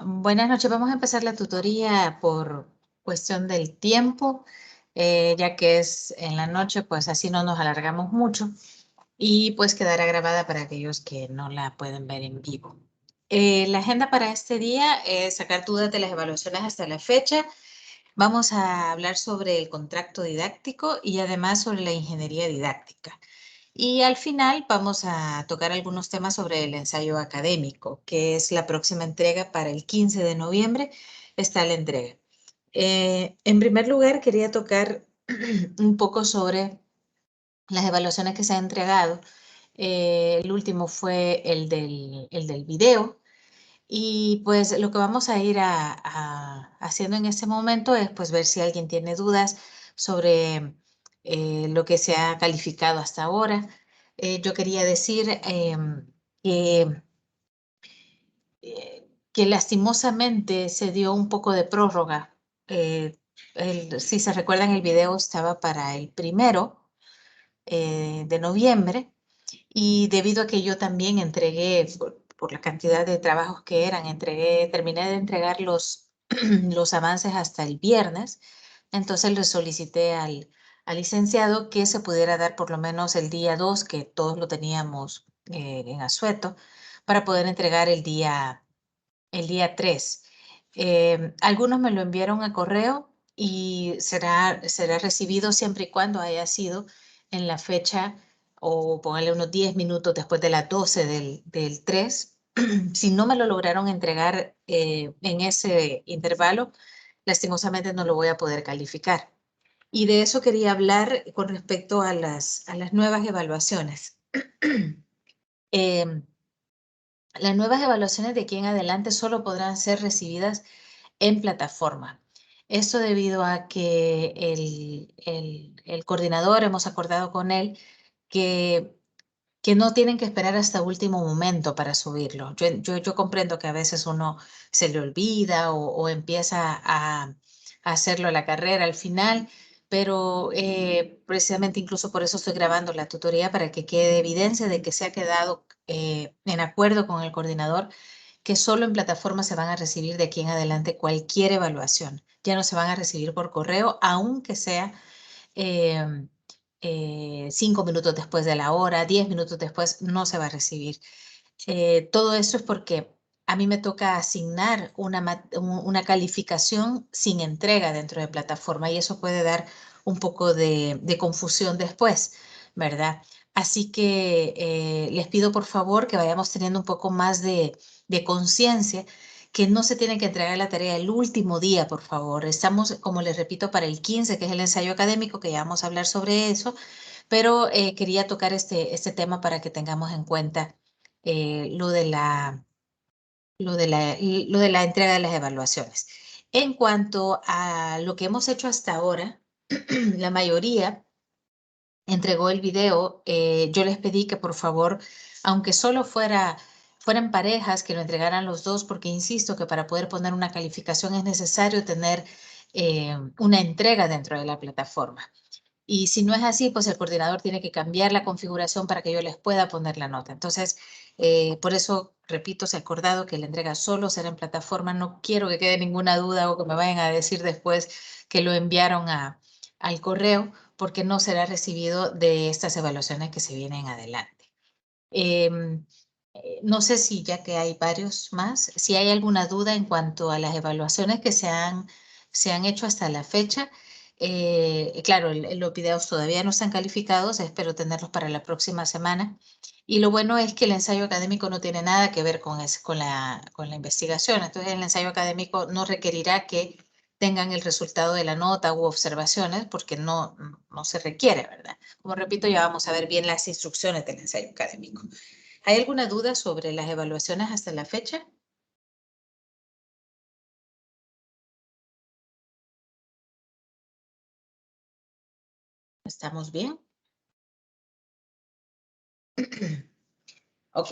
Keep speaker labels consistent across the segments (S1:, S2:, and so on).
S1: Buenas noches, vamos a empezar la tutoría por cuestión del tiempo, ya que es en la noche, pues así no nos alargamos mucho y pues quedará grabada para aquellos que no la pueden ver en vivo. La agenda para este día es sacar dudas de las evaluaciones hasta la fecha. Vamos a hablar sobre el contrato didáctico y además sobre la ingeniería didáctica. Y al final vamos a tocar algunos temas sobre el ensayo académico, que es la próxima entrega para el 15 de noviembre. Está la entrega. En primer lugar, quería tocar un poco sobre las evaluaciones que se han entregado. El último fue el del video. Y pues lo que vamos a ir haciendo en este momento es pues ver si alguien tiene dudas sobre lo que se ha calificado hasta ahora. Yo quería decir que, que lastimosamente se dio un poco de prórroga. Si se recuerdan, el video estaba para el 1 de noviembre y debido a que yo también entregué, por la cantidad de trabajos que eran, terminé de entregar los avances hasta el viernes, entonces le solicité al licenciado que se pudiera dar por lo menos el día 2, que todos lo teníamos en asueto, para poder entregar el día 3. Algunos me lo enviaron a correo y será recibido siempre y cuando haya sido en la fecha o póngale unos 10 minutos después de las 12 del 3. Si no me lo lograron entregar en ese intervalo, lastimosamente no lo voy a poder calificar. Y de eso quería hablar con respecto a las nuevas evaluaciones. Em, las nuevas evaluaciones de aquí en adelante solo podrán ser recibidas en plataforma. Esto debido a que el coordinador, hemos acordado con él que, que no tienen que esperar hasta último momento para subirlo. Yo comprendo que a veces uno se le olvida o empieza a hacerlo a la carrera al final, pero precisamente incluso por eso estoy grabando la tutoría para que quede evidencia de que se ha quedado en acuerdo con el coordinador que solo en plataforma se van a recibir de aquí en adelante cualquier evaluación. Ya no se van a recibir por correo, aunque sea 5 minutos después de la hora, 10 minutos después, no se va a recibir. Todo esto es porque a mí me toca asignar una calificación sin entrega dentro de plataforma y eso puede dar un poco de confusión después, ¿verdad? Así que les pido por favor que vayamos teniendo un poco más de conciencia, que no se tiene que entregar la tarea el último día, por favor. Estamos, como les repito, para el 15, que es el ensayo académico, que ya vamos a hablar sobre eso, pero quería tocar este tema para que tengamos en cuenta lo de la entrega de las evaluaciones. En cuanto a lo que hemos hecho hasta ahora, la mayoría entregó el video. Yo les pedí que por favor, aunque solo fueran parejas, que lo entregaran los dos, porque insisto que para poder poner una calificación es necesario tener una entrega dentro de la plataforma. Y si no es así, pues el coordinador tiene que cambiar la configuración para que yo les pueda poner la nota. Entonces, por eso, repito, se ha acordado que la entrega solo será en plataforma. No quiero que quede ninguna duda o que me vayan a decir después que lo enviaron al correo, porque no será recibido de estas evaluaciones que se vienen adelante. Em, no sé si ya que hay varios más, si hay alguna duda en cuanto a las evaluaciones que se han hecho hasta la fecha. Claro, los videos todavía no están calificados, espero tenerlos para la próxima semana. Y lo bueno es que el ensayo académico no tiene nada que ver con la investigación. Entonces, el ensayo académico no requerirá que tengan el resultado de la nota u observaciones porque no se requiere, ¿verdad? Como repito, ya vamos a ver bien las instrucciones del ensayo académico. ¿Hay alguna duda sobre las evaluaciones hasta la fecha? ¿Estamos bien? Ok.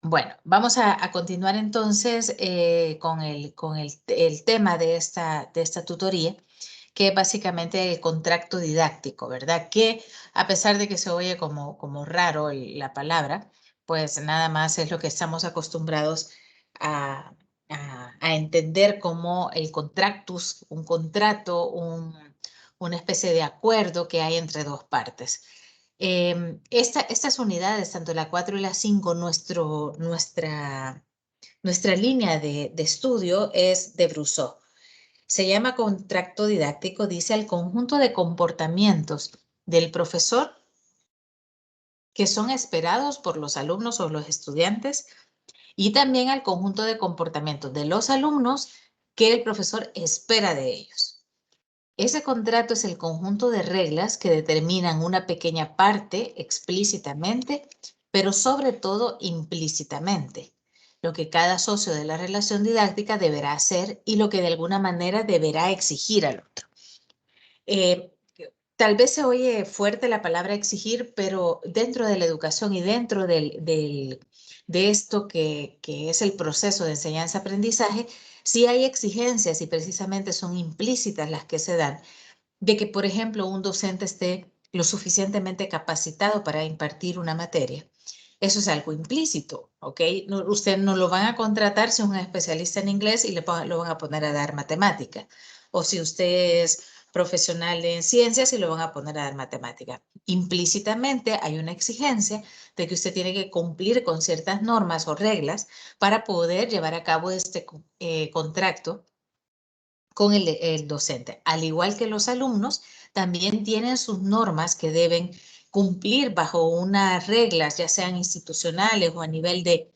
S1: Bueno, vamos a continuar entonces con el tema de esta tutoría, que es básicamente el contrato didáctico, ¿verdad? Que a pesar de que se oye como raro la palabra, pues nada más es lo que estamos acostumbrados a entender cómo el contractus, un contrato, una especie de acuerdo que hay entre dos partes. Estas unidades, tanto la 4 y la 5, nuestra línea de estudio es de Brousseau. Se llama contrato didáctico, dice al conjunto de comportamientos del profesor que son esperados por los alumnos o los estudiantes y también al conjunto de comportamientos de los alumnos que el profesor espera de ellos. Ese contrato es el conjunto de reglas que determinan una pequeña parte explícitamente, pero sobre todo implícitamente, lo que cada socio de la relación didáctica deberá hacer y lo que de alguna manera deberá exigir al otro. Eh, Tal vez se oye fuerte la palabra exigir, pero dentro de la educación y dentro de esto que es el proceso de enseñanza-aprendizaje, sí hay exigencias y precisamente son implícitas las que se dan de que, por ejemplo, un docente esté lo suficientemente capacitado para impartir una materia. Eso es algo implícito, ¿ok? No, usted no lo van a contratar si es un especialista en inglés y lo van a poner a dar matemática. O si usted es profesional en ciencias y lo van a poner a dar matemática. Implícitamente hay una exigencia de que usted tiene que cumplir con ciertas normas o reglas para poder llevar a cabo este contrato con el docente. Al igual que los alumnos, también tienen sus normas que deben cumplir bajo unas reglas, ya sean institucionales o a nivel de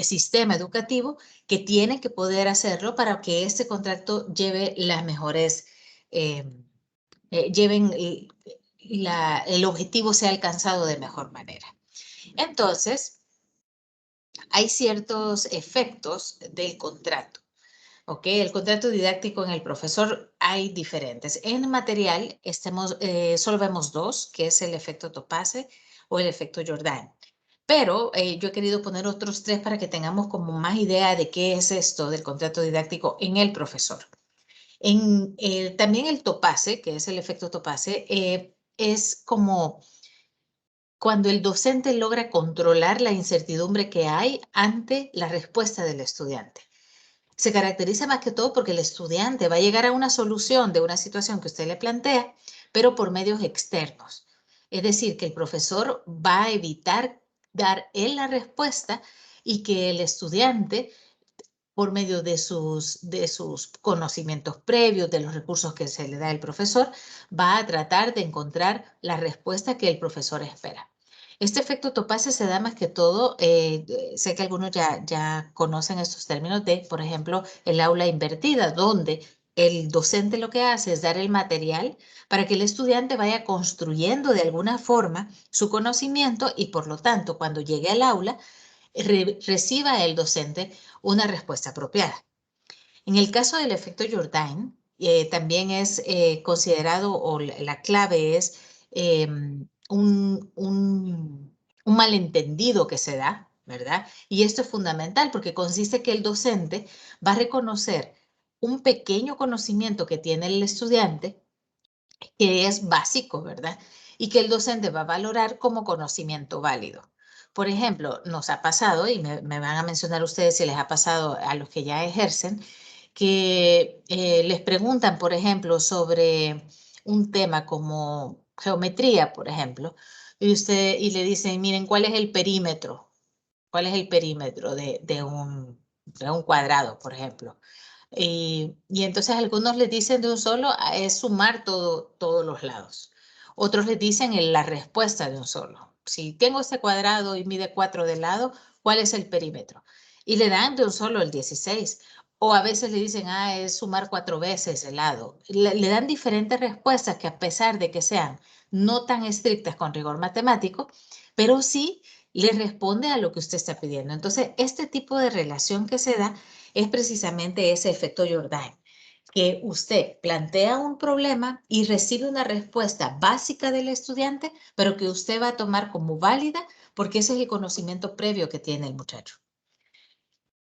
S1: sistema educativo, que tienen que poder hacerlo para que este contrato lleve las mejores, eh, lleven el objetivo sea alcanzado de mejor manera. Entonces, hay ciertos efectos del contrato. Ok, el contrato didáctico en el profesor hay diferentes. En material solo vemos dos, que es el efecto Topase o el efecto Jordan. Pero yo he querido poner otros tres para que tengamos como más idea de qué es esto del contrato didáctico en el profesor. También el Topase, que es el efecto Topase, es como cuando el docente logra controlar la incertidumbre que hay ante la respuesta del estudiante. Se caracteriza más que todo porque el estudiante va a llegar a una solución de una situación que usted le plantea, pero por medios externos. Es decir, que el profesor va a evitar dar él la respuesta y que el estudiante, por medio de sus conocimientos previos, de los recursos que se le da el profesor, va a tratar de encontrar la respuesta que el profesor espera. Este efecto Topase se da más que todo, sé que algunos ya conocen estos términos de, por ejemplo, el aula invertida, donde el docente lo que hace es dar el material para que el estudiante vaya construyendo de alguna forma su conocimiento y, por lo tanto, cuando llegue al aula, reciba el docente una respuesta apropiada. En el caso del efecto Jordan, también es considerado, o la clave es un malentendido que se da, ¿verdad? Y esto es fundamental porque consiste que el docente va a reconocer un pequeño conocimiento que tiene el estudiante, que es básico, ¿verdad? Y que el docente va a valorar como conocimiento válido. Por ejemplo, nos ha pasado, y me van a mencionar ustedes si les ha pasado a los que ya ejercen, que les preguntan, por ejemplo, sobre un tema como geometría, por ejemplo, y le dicen, miren, ¿cuál es el perímetro? ¿Cuál es el perímetro de un cuadrado, por ejemplo? Y entonces algunos les dicen de un solo, es sumar todos los lados. Otros les dicen la respuesta de un solo. Si tengo este cuadrado y mide 4 de lado, ¿cuál es el perímetro? Y le dan de un solo el 16. O a veces le dicen, es sumar 4 veces el lado. Le dan diferentes respuestas que, a pesar de que sean no tan estrictas con rigor matemático, pero sí le responde a lo que usted está pidiendo. Entonces, este tipo de relación que se da es precisamente ese efecto Jordan, que usted plantea un problema y recibe una respuesta básica del estudiante, pero que usted va a tomar como válida porque ese es el conocimiento previo que tiene el muchacho.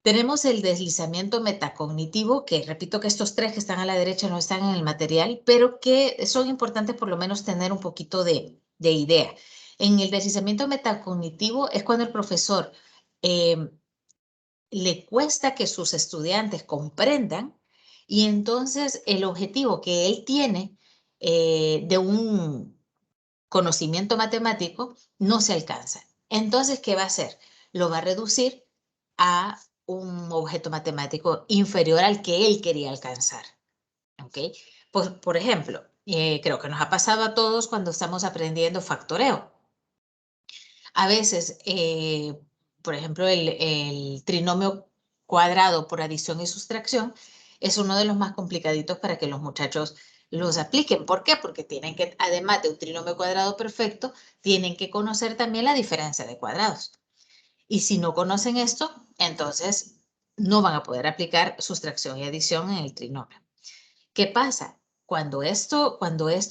S1: Tenemos el deslizamiento metacognitivo, que repito que estos tres que están a la derecha no están en el material, pero que son importantes por lo menos tener un poquito de idea. En el deslizamiento metacognitivo es cuando el profesor le cuesta que sus estudiantes comprendan y entonces el objetivo que él tiene de un conocimiento matemático no se alcanza. Entonces, ¿qué va a hacer? Lo va a reducir a un objeto matemático inferior al que él quería alcanzar. ¿Ok? Pues, por ejemplo, creo que nos ha pasado a todos cuando estamos aprendiendo factoreo. A veces, por ejemplo, el trinomio cuadrado por adición y sustracción es uno de los más complicaditos para que los muchachos los apliquen. ¿Por qué? Porque tienen que, además de un trinomio cuadrado perfecto, tienen que conocer también la diferencia de cuadrados. Y si no conocen esto, entonces no van a poder aplicar sustracción y adición en el trinomio. ¿Qué pasa? Cuando esto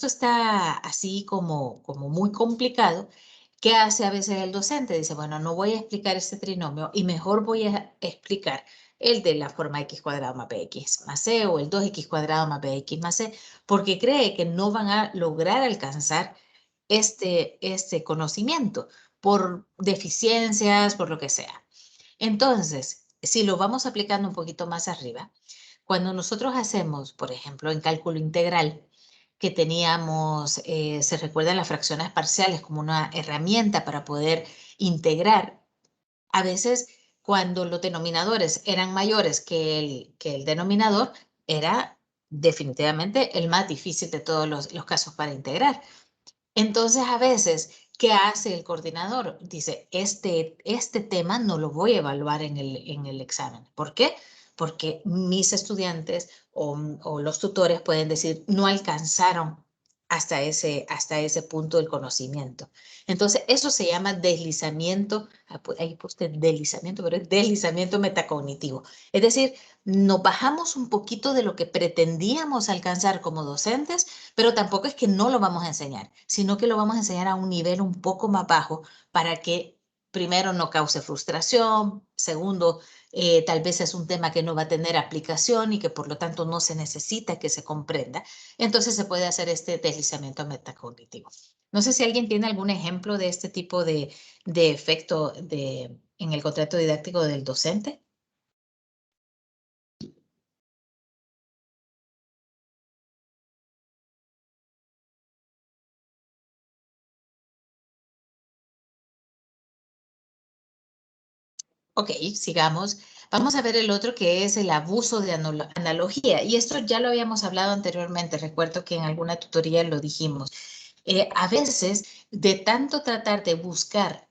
S1: está así como muy complicado, ¿qué hace a veces el docente? Dice, bueno, no voy a explicar este trinomio y mejor voy a explicar el de la forma x cuadrado más bx más c o el 2x cuadrado más bx más c, porque cree que no van a lograr alcanzar este conocimiento por deficiencias, por lo que sea. Entonces, si lo vamos aplicando un poquito más arriba, cuando nosotros hacemos, por ejemplo, en cálculo integral, que teníamos, se recuerdan las fracciones parciales como una herramienta para poder integrar, a veces cuando los denominadores eran mayores que el denominador, era definitivamente el más difícil de todos los casos para integrar. Entonces, a veces, ¿qué hace el coordinador? Dice, este tema no lo voy a evaluar en el examen. ¿Por qué? Porque mis estudiantes o los tutores pueden decir, no alcanzaron hasta ese punto del conocimiento. Entonces, eso se llama deslizamiento, ahí puse deslizamiento, pero es deslizamiento metacognitivo. Es decir, nos bajamos un poquito de lo que pretendíamos alcanzar como docentes, pero tampoco es que no lo vamos a enseñar, sino que lo vamos a enseñar a un nivel un poco más bajo para que primero no cause frustración, segundo, tal vez es un tema que no va a tener aplicación y que por lo tanto no se necesita que se comprenda. Entonces se puede hacer este deslizamiento metacognitivo. No sé si alguien tiene algún ejemplo de este tipo de efecto en el contrato didáctico del docente. Ok, sigamos. Vamos a ver el otro que es el abuso de analogía. Y esto ya lo habíamos hablado anteriormente. Recuerdo que en alguna tutoría lo dijimos. A veces, de tanto tratar de buscar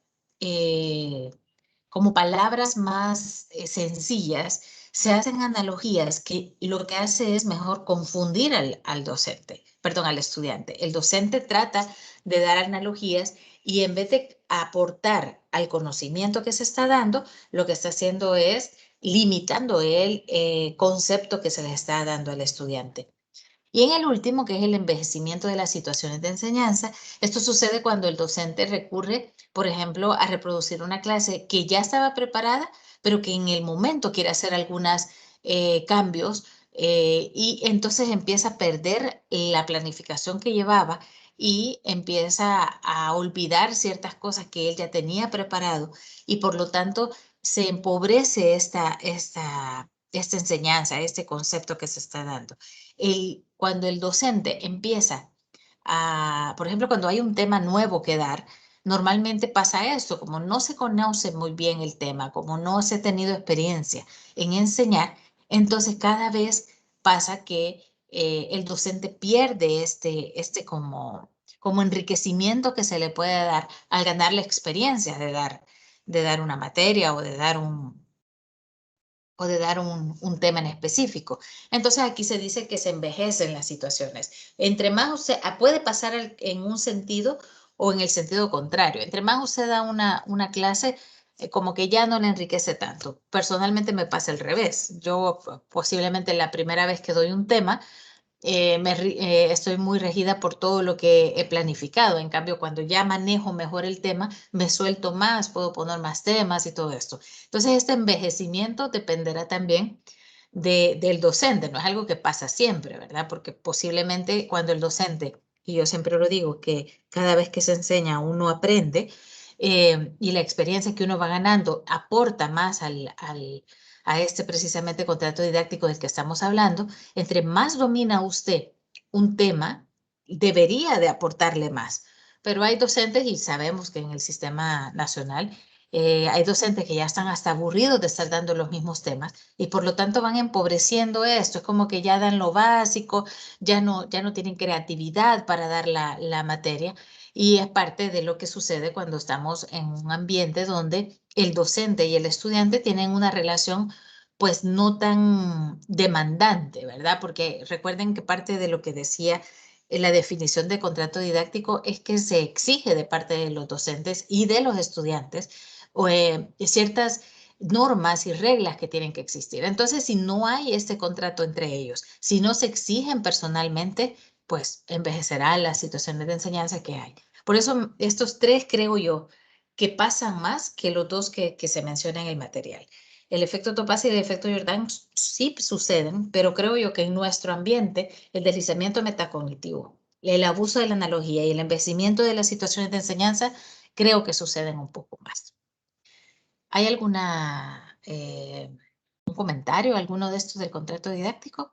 S1: como palabras más sencillas, se hacen analogías que lo que hace es mejor confundir al docente, perdón, al estudiante. El docente trata de dar analogías y en vez de aportar al conocimiento que se está dando, lo que está haciendo es limitando el concepto que se le está dando al estudiante. Y en el último, que es el envejecimiento de las situaciones de enseñanza, esto sucede cuando el docente recurre, por ejemplo, a reproducir una clase que ya estaba preparada, pero que en el momento quiere hacer algunos cambios y entonces empieza a perder la planificación que llevaba y empieza a olvidar ciertas cosas que él ya tenía preparado y por lo tanto se empobrece esta enseñanza, este concepto que se está dando. Cuando el docente empieza por ejemplo, cuando hay un tema nuevo que dar, normalmente pasa esto, como no se conoce muy bien el tema, como no se ha tenido experiencia en enseñar, entonces cada vez pasa que el docente pierde como enriquecimiento que se le puede dar al ganar la experiencia de dar una materia o de dar un tema en específico. Entonces aquí se dice que se envejecen las situaciones. Entre más usted, puede pasar en un sentido o en el sentido contrario. Entre más usted da una clase, como que ya no le enriquece tanto. Personalmente me pasa al revés. Yo posiblemente la primera vez que doy un tema, estoy muy regida por todo lo que he planificado. En cambio, cuando ya manejo mejor el tema, me suelto más, puedo poner más temas y todo esto. Entonces, este envejecimiento dependerá también del docente. No es algo que pasa siempre, ¿verdad? Porque posiblemente cuando el docente, y yo siempre lo digo, que cada vez que se enseña uno aprende, y la experiencia que uno va ganando aporta más a este precisamente contrato didáctico del que estamos hablando, entre más domina usted un tema, debería de aportarle más. Pero hay docentes, y sabemos que en el sistema nacional hay docentes que ya están hasta aburridos de estar dando los mismos temas y por lo tanto van empobreciendo esto. Es como que ya dan lo básico, ya no tienen creatividad para dar la materia. Y es parte de lo que sucede cuando estamos en un ambiente donde el docente y el estudiante tienen una relación pues no tan demandante, ¿verdad? Porque recuerden que parte de lo que decía la definición de contrato didáctico es que se exige de parte de los docentes y de los estudiantes ciertas normas y reglas que tienen que existir. Entonces, si no hay este contrato entre ellos, si no se exigen personalmente, pues envejecerá las situaciones de enseñanza que hay. Por eso estos tres creo yo que pasan más que los dos que se mencionan en el material. El efecto Topaz y el efecto Jordan sí suceden, pero creo yo que en nuestro ambiente el deslizamiento metacognitivo, el abuso de la analogía y el envejecimiento de las situaciones de enseñanza creo que suceden un poco más. ¿Hay un comentario, alguno de estos del contrato didáctico?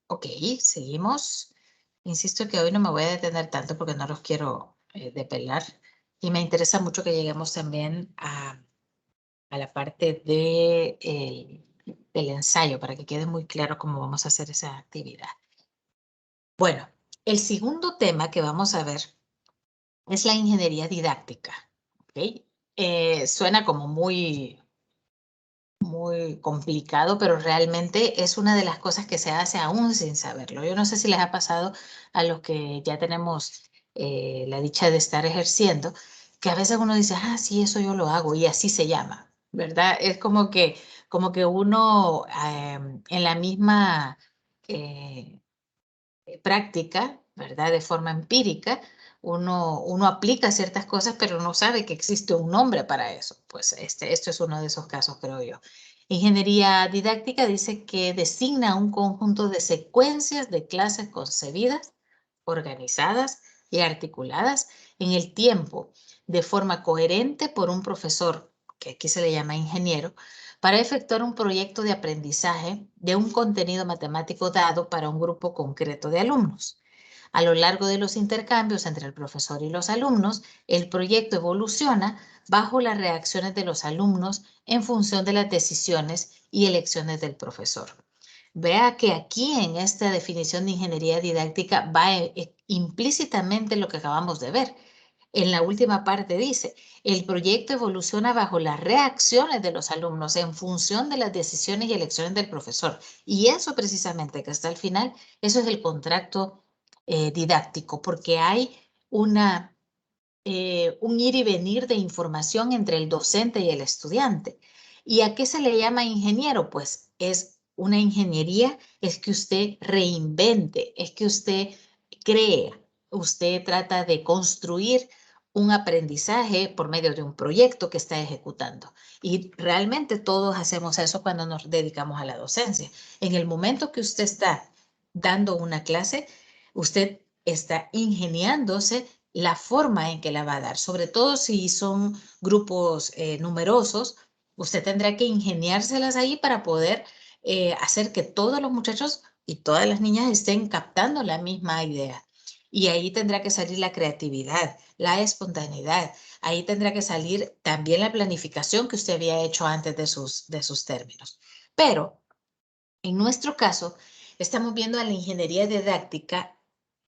S1: Ok, seguimos. Insisto que hoy no me voy a detener tanto porque no los quiero depelar y me interesa mucho que lleguemos también a la parte del ensayo para que quede muy claro cómo vamos a hacer esa actividad. Bueno, el segundo tema que vamos a ver es la ingeniería didáctica. ¿Ok? Suena como muy complicado, pero realmente es una de las cosas que se hace aún sin saberlo. Yo no sé si les ha pasado a los que ya tenemos la dicha de estar ejerciendo, que a veces uno dice, ah, sí, eso yo lo hago y así se llama, ¿verdad? Es como que uno en la misma práctica, ¿verdad? De forma empírica, uno aplica ciertas cosas, pero no sabe que existe un nombre para eso. Pues esto es uno de esos casos, creo yo. Ingeniería didáctica dice que designa un conjunto de secuencias de clases concebidas, organizadas y articuladas en el tiempo de forma coherente por un profesor, que aquí se le llama ingeniero, para efectuar un proyecto de aprendizaje de un contenido matemático dado para un grupo concreto de alumnos. A lo largo de los intercambios entre el profesor y los alumnos, el proyecto evoluciona bajo las reacciones de los alumnos en función de las decisiones y elecciones del profesor. Vea que aquí en esta definición de ingeniería didáctica va implícitamente lo que acabamos de ver. En la última parte dice, el proyecto evoluciona bajo las reacciones de los alumnos en función de las decisiones y elecciones del profesor. Y eso precisamente que está al final, eso es el contrato didáctico, porque hay un ir y venir de información entre el docente y el estudiante. ¿Y a qué se le llama ingeniero? Pues es una ingeniería, es que usted reinvente, es que usted crea, usted trata de construir un aprendizaje por medio de un proyecto que está ejecutando. Y realmente todos hacemos eso cuando nos dedicamos a la docencia. En el momento que usted está dando una clase, usted está ingeniándose la forma en que la va a dar, sobre todo si son grupos numerosos, usted tendrá que ingeniárselas ahí para poder hacer que todos los muchachos y todas las niñas estén captando la misma idea. Y ahí tendrá que salir la creatividad, la espontaneidad, ahí tendrá que salir también la planificación que usted había hecho antes de sus términos. Pero en nuestro caso, estamos viendo a la ingeniería didáctica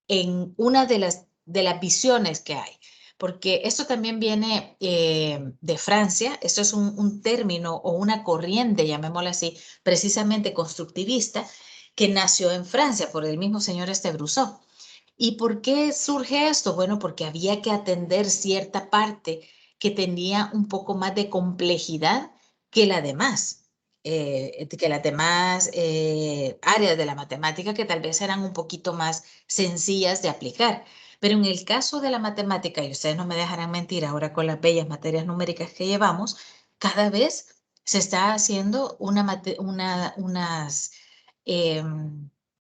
S1: en una de las visiones que hay, porque esto también viene de Francia, esto es un término o una corriente, llamémosla así, precisamente constructivista, que nació en Francia por el mismo señor Brussot. ¿Y por qué surge esto? Bueno, porque había que atender cierta parte que tenía un poco más de complejidad que la demás, que las demás áreas de la matemática que tal vez eran un poquito más sencillas de aplicar. Pero en el caso de la matemática, y ustedes no me dejarán mentir ahora con las bellas materias numéricas que llevamos, cada vez se está haciendo unas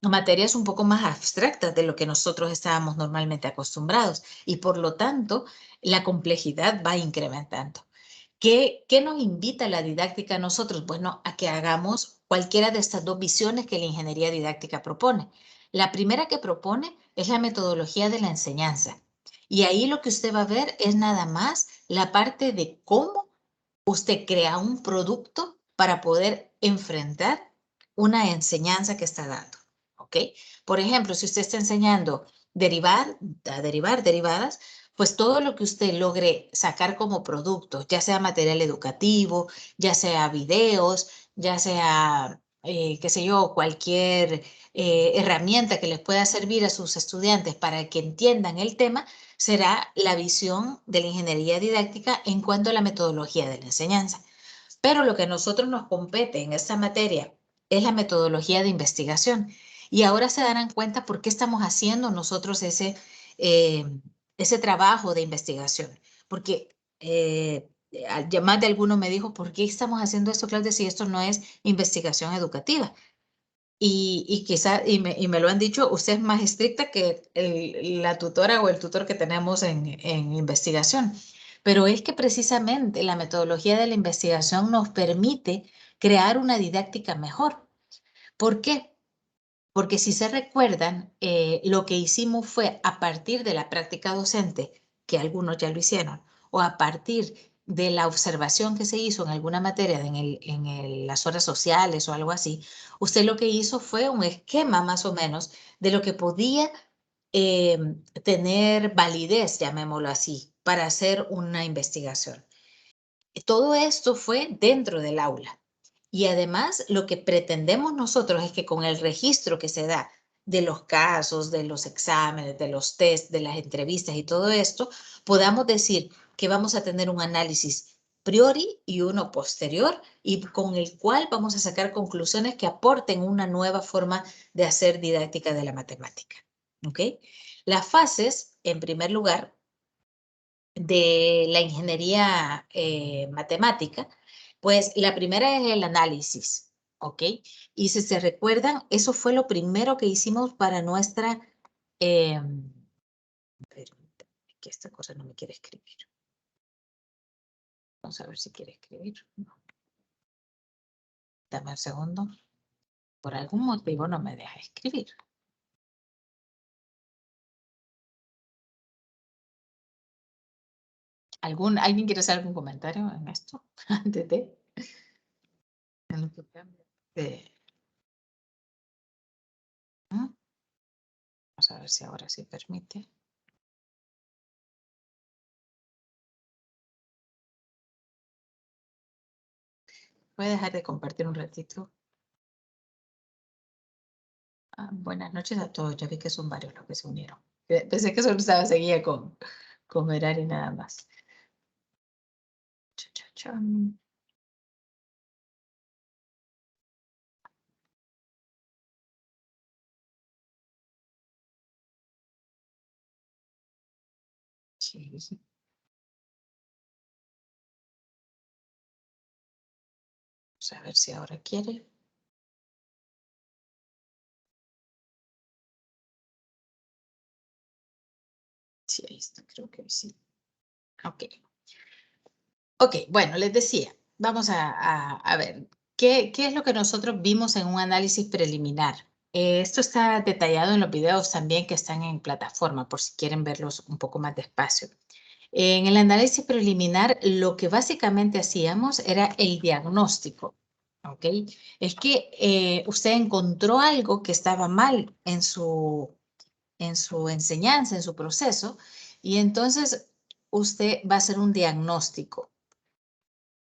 S1: materias un poco más abstractas de lo que nosotros estábamos normalmente acostumbrados y por lo tanto la complejidad va incrementando. ¿Qué nos invita la didáctica a nosotros? Bueno, a que hagamos cualquiera de estas dos visiones que la ingeniería didáctica propone. La primera que propone es la metodología de la enseñanza. Y ahí lo que usted va a ver es nada más la parte de cómo usted crea un producto para poder enfrentar una enseñanza que está dando. ¿Ok? Por ejemplo, si usted está enseñando a derivar derivadas, pues todo lo que usted logre sacar como producto, ya sea material educativo, ya sea videos, ya sea, qué sé yo, cualquier herramienta que les pueda servir a sus estudiantes para que entiendan el tema, será la visión de la ingeniería didáctica en cuanto a la metodología de la enseñanza. Pero lo que a nosotros nos compete en esta materia es la metodología de investigación. Y ahora se darán cuenta por qué estamos haciendo nosotros eh, ese trabajo de investigación. Porque ya más de alguno me dijo, ¿por qué estamos haciendo esto, Claudia, si esto no es investigación educativa? Y quizá, y me lo han dicho, usted es más estricta que la tutora o el tutor que tenemos en investigación. Pero es que precisamente la metodología de la investigación nos permite crear una didáctica mejor. ¿Por qué? Porque si se recuerdan, lo que hicimos fue a partir de la práctica docente, que algunos ya lo hicieron, o a partir de la observación que se hizo en alguna materia las horas sociales o algo así, usted lo que hizo fue un esquema más o menos de lo que podía eh, tener validez, llamémoslo así, para hacer una investigación. Todo esto fue dentro del aula. Y además, lo que pretendemos nosotros es que con el registro que se da de los casos, de los exámenes, de los test, de las entrevistas y todo esto, podamos decir que vamos a tener un análisis priori y uno posterior y con el cual vamos a sacar conclusiones que aporten una nueva forma de hacer didáctica de la matemática. ¿Ok? Las fases, en primer lugar, de la ingeniería matemática, pues la primera es el análisis, ¿ok? Y si se recuerdan, eso fue lo primero que hicimos para nuestra... Eh, permítame, que esta cosa no me quiere escribir. Vamos a ver si quiere escribir. No. Dame un segundo. Por algún motivo no me deja escribir. ¿Alguien quiere hacer algún comentario en esto? Antes de... En lo que cambia de... ¿Mm? Vamos a ver si ahora sí permite. Voy a dejar de compartir un ratito. Buenas noches a todos. Ya vi que son varios los que se unieron. Pensé que solo estaba seguía con Merari nada más. Cha, cha, cha. Sí, sí. Vamos a ver si ahora quiere. Sí, ahí está, creo que sí. Ok. Ok, bueno, les decía, vamos a ver, ¿qué es lo que nosotros vimos en un análisis preliminar? Esto está detallado en los videos también que están en plataforma, por si quieren verlos un poco más despacio. En el análisis preliminar, lo que básicamente hacíamos era el diagnóstico, ¿ok? Es que usted encontró algo que estaba mal en su enseñanza, en su proceso, y entonces usted va a hacer un diagnóstico,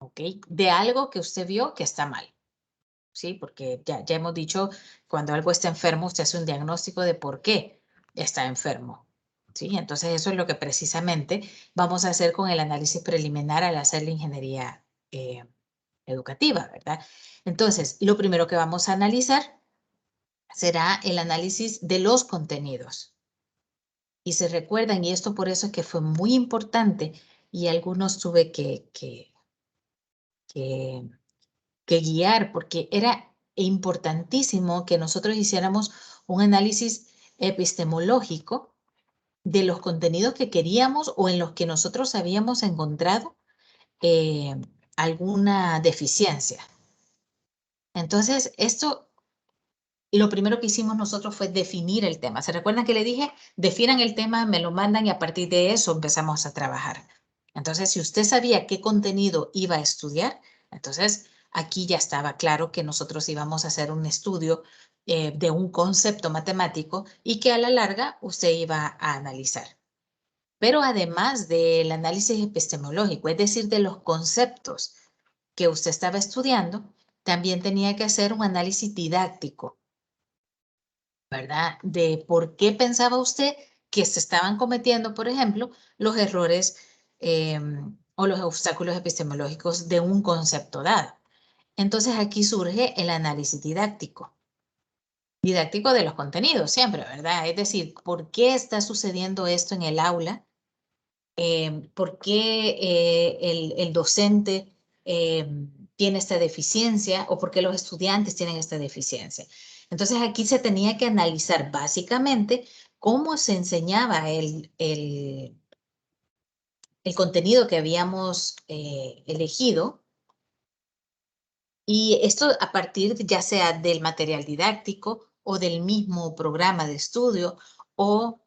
S1: ¿ok? De algo que usted vio que está mal, ¿sí? Porque ya hemos dicho, cuando algo está enfermo, usted hace un diagnóstico de por qué está enfermo, ¿sí? Entonces eso es lo que precisamente vamos a hacer con el análisis preliminar al hacer la ingeniería educativa, ¿verdad? Entonces, lo primero que vamos a analizar será el análisis de los contenidos. Y se recuerdan, y esto por eso es que fue muy importante, y algunos tuve que que guiar, porque era importantísimo que nosotros hiciéramos un análisis epistemológico de los contenidos que queríamos o en los que nosotros habíamos encontrado eh, alguna deficiencia. Entonces, esto, lo primero que hicimos nosotros fue definir el tema. ¿Se recuerdan que le dije? Definan el tema, me lo mandan y a partir de eso empezamos a trabajar. Entonces, si usted sabía qué contenido iba a estudiar, entonces aquí ya estaba claro que nosotros íbamos a hacer un estudio de un concepto matemático y que a la larga usted iba a analizar. Pero además del análisis epistemológico, es decir, de los conceptos que usted estaba estudiando, también tenía que hacer un análisis didáctico, ¿verdad? De por qué pensaba usted que se estaban cometiendo, por ejemplo, los errores o los obstáculos epistemológicos de un concepto dado. Entonces aquí surge el análisis didáctico. Didáctico de los contenidos siempre, ¿verdad? Es decir, ¿por qué está sucediendo esto en el aula? ¿Por qué el docente tiene esta deficiencia o por qué los estudiantes tienen esta deficiencia? Entonces aquí se tenía que analizar básicamente cómo se enseñaba el contenido que habíamos elegido y esto a partir ya sea del material didáctico o del mismo programa de estudio o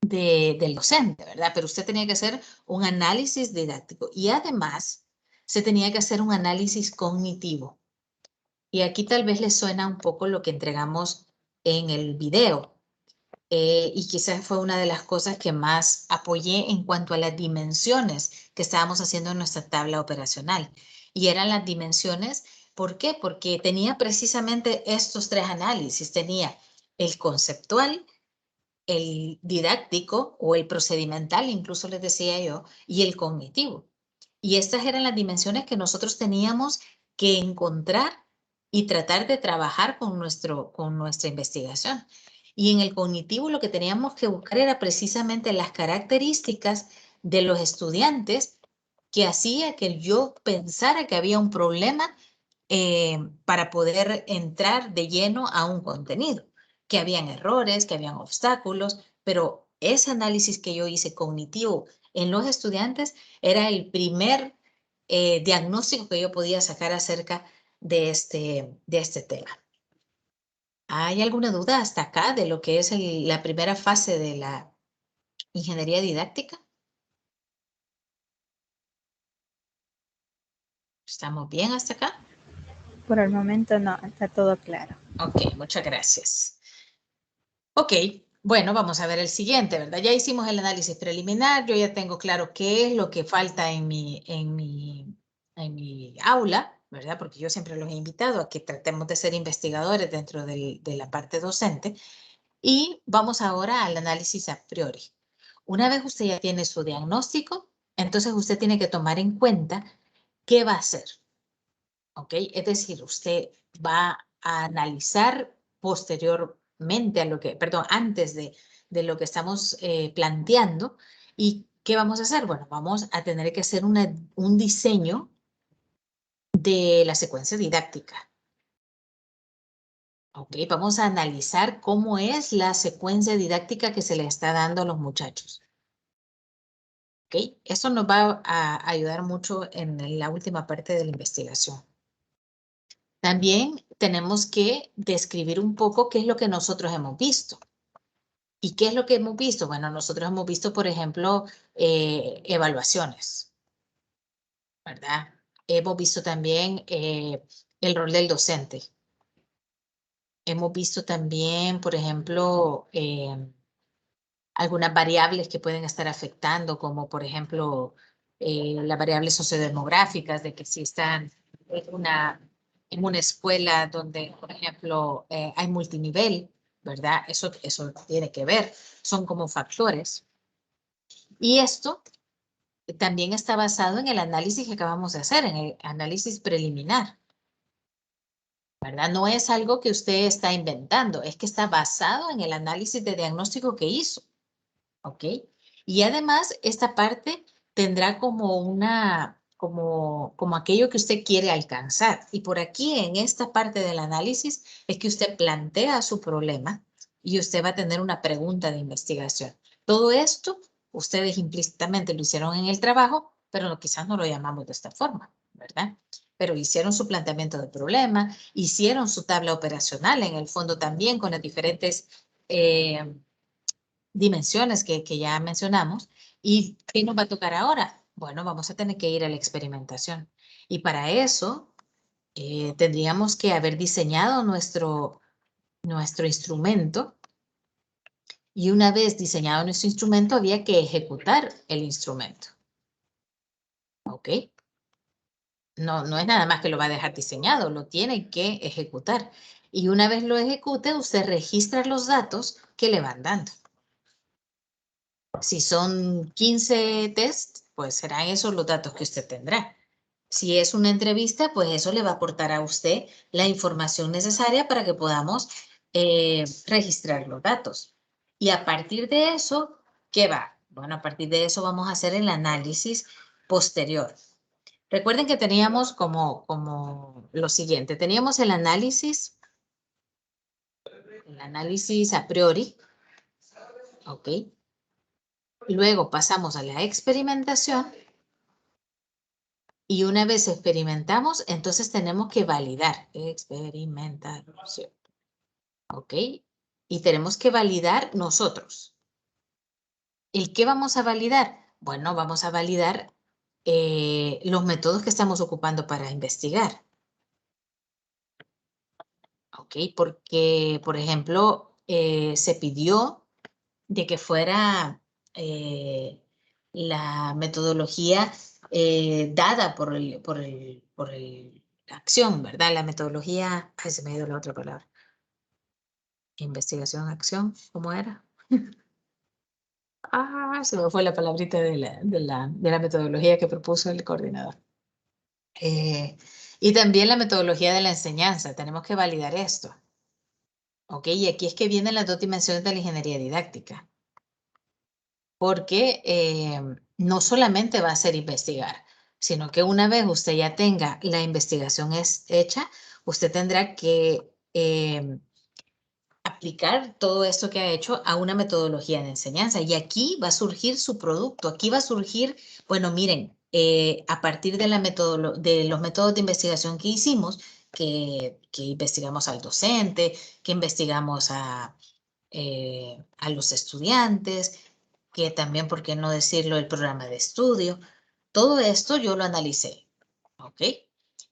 S1: del docente, ¿verdad? Pero usted tenía que hacer un análisis didáctico y además se tenía que hacer un análisis cognitivo. Y aquí tal vez les suena un poco lo que entregamos en el video. Y quizás fue una de las cosas que más apoyé en cuanto a las dimensiones que estábamos haciendo en nuestra tabla operacional. Y eran las dimensiones, ¿por qué? Porque tenía precisamente estos tres análisis. Tenía el conceptual, el didáctico o el procedimental, incluso les decía yo, y el cognitivo. Y estas eran las dimensiones que nosotros teníamos que encontrar y tratar de trabajar con nuestra investigación. Y en el cognitivo lo que teníamos que buscar era precisamente las características de los estudiantes que hacía que yo pensara que había un problema para poder entrar de lleno a un contenido, que habían errores, que habían obstáculos, pero ese análisis que yo hice cognitivo en los estudiantes era el primer diagnóstico que yo podía sacar acerca de este tema. ¿Hay alguna duda hasta acá de lo que es la primera fase de la ingeniería didáctica? ¿Estamos bien hasta acá?
S2: Por el momento no, está todo claro.
S1: Ok, muchas gracias. Ok, bueno, vamos a ver el siguiente, ¿verdad? Ya hicimos el análisis preliminar, yo ya tengo claro qué es lo que falta en mi aula, ¿verdad? Porque yo siempre los he invitado a que tratemos de ser investigadores dentro de la parte docente. Y vamos ahora al análisis a priori. Una vez usted ya tiene su diagnóstico, entonces usted tiene que tomar en cuenta qué va a hacer, ¿ok? Es decir, usted va a analizar posteriormente a lo que, perdón, antes de lo que estamos planteando. ¿Y qué vamos a hacer? Bueno, vamos a tener que hacer un diseño de la secuencia didáctica. Ok, vamos a analizar cómo es la secuencia didáctica que se le está dando a los muchachos. Ok, eso nos va a ayudar mucho en la última parte de la investigación. También tenemos que describir un poco qué es lo que nosotros hemos visto. ¿Y qué es lo que hemos visto? Bueno, nosotros hemos visto, por ejemplo, evaluaciones, ¿verdad? Hemos visto también el rol del docente. Hemos visto también, por ejemplo, algunas variables que pueden estar afectando, como por ejemplo las variables sociodemográficas, de que si están en una escuela donde, por ejemplo, hay multinivel, ¿verdad? Eso tiene que ver, son como factores. Y esto también está basado en el análisis que acabamos de hacer, en el análisis preliminar, ¿verdad? No es algo que usted está inventando, es que está basado en el análisis de diagnóstico que hizo. ¿Ok? Y además, esta parte tendrá como como aquello que usted quiere alcanzar. Y por aquí, en esta parte del análisis, es que usted plantea su problema y usted va a tener una pregunta de investigación. Todo esto, ustedes implícitamente lo hicieron en el trabajo, pero quizás no lo llamamos de esta forma, ¿verdad? Pero hicieron su planteamiento de problema, hicieron su tabla operacional en el fondo también con las diferentes dimensiones que ya mencionamos. ¿Y qué nos va a tocar ahora? Bueno, vamos a tener que ir a la experimentación. Y para eso tendríamos que haber diseñado nuestro instrumento. Y una vez diseñado nuestro instrumento, había que ejecutar el instrumento. ¿Ok? No es nada más que lo va a dejar diseñado, lo tiene que ejecutar. Y una vez lo ejecute, usted registra los datos que le van dando. Si son 15 tests, pues serán esos los datos que usted tendrá. Si es una entrevista, pues eso le va a aportar a usted la información necesaria para que podamos registrar los datos. Y a partir de eso, ¿qué va? Bueno, a partir de eso vamos a hacer el análisis posterior. Recuerden que teníamos como lo siguiente. Teníamos el análisis a priori, ¿ok? Luego pasamos a la experimentación. Y una vez experimentamos, entonces tenemos que validar. Experimentación. ¿Ok? Y tenemos que validar nosotros. ¿El qué vamos a validar? Bueno, vamos a validar los métodos que estamos ocupando para investigar. ¿Ok? Porque, por ejemplo, se pidió de que fuera la metodología dada la acción, ¿verdad? La metodología, ay, se me ha ido la otra palabra. Investigación, acción, ¿cómo era? Se me fue la palabrita de la metodología que propuso el coordinador. Y también la metodología de la enseñanza, tenemos que validar esto. ¿Ok? Y aquí es que vienen las dos dimensiones de la ingeniería didáctica. Porque no solamente va a ser investigar, sino que una vez usted ya tenga la investigación hecha, usted tendrá que aplicar todo esto que ha hecho a una metodología de enseñanza. Y aquí va a surgir su producto, aquí va a surgir, bueno, miren, a partir de los métodos de investigación que hicimos, que investigamos al docente, que investigamos a los estudiantes, que también, ¿por qué no decirlo?, el programa de estudio. Todo esto yo lo analicé, ¿ok?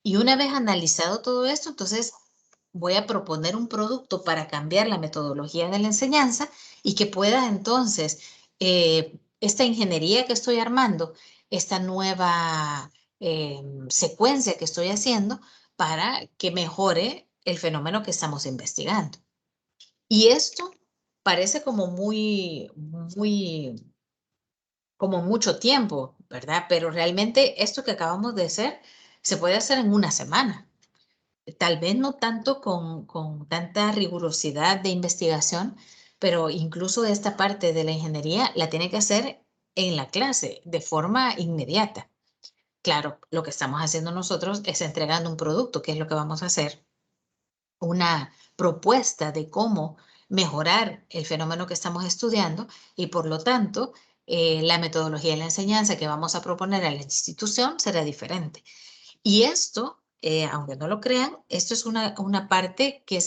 S1: Y una vez analizado todo esto, entonces voy a proponer un producto para cambiar la metodología de la enseñanza y que pueda entonces esta ingeniería que estoy armando, esta nueva secuencia que estoy haciendo para que mejore el fenómeno que estamos investigando. Y esto parece como como mucho tiempo, ¿verdad? Pero realmente esto que acabamos de hacer se puede hacer en una semana. Tal vez no tanto con tanta rigurosidad de investigación, pero incluso esta parte de la ingeniería la tiene que hacer en la clase de forma inmediata. Claro, lo que estamos haciendo nosotros es entregando un producto, que es lo que vamos a hacer, una propuesta de cómo mejorar el fenómeno que estamos estudiando y por lo tanto la metodología de la enseñanza que vamos a proponer a la institución será diferente. Y esto, aunque no lo crean, esto es una parte que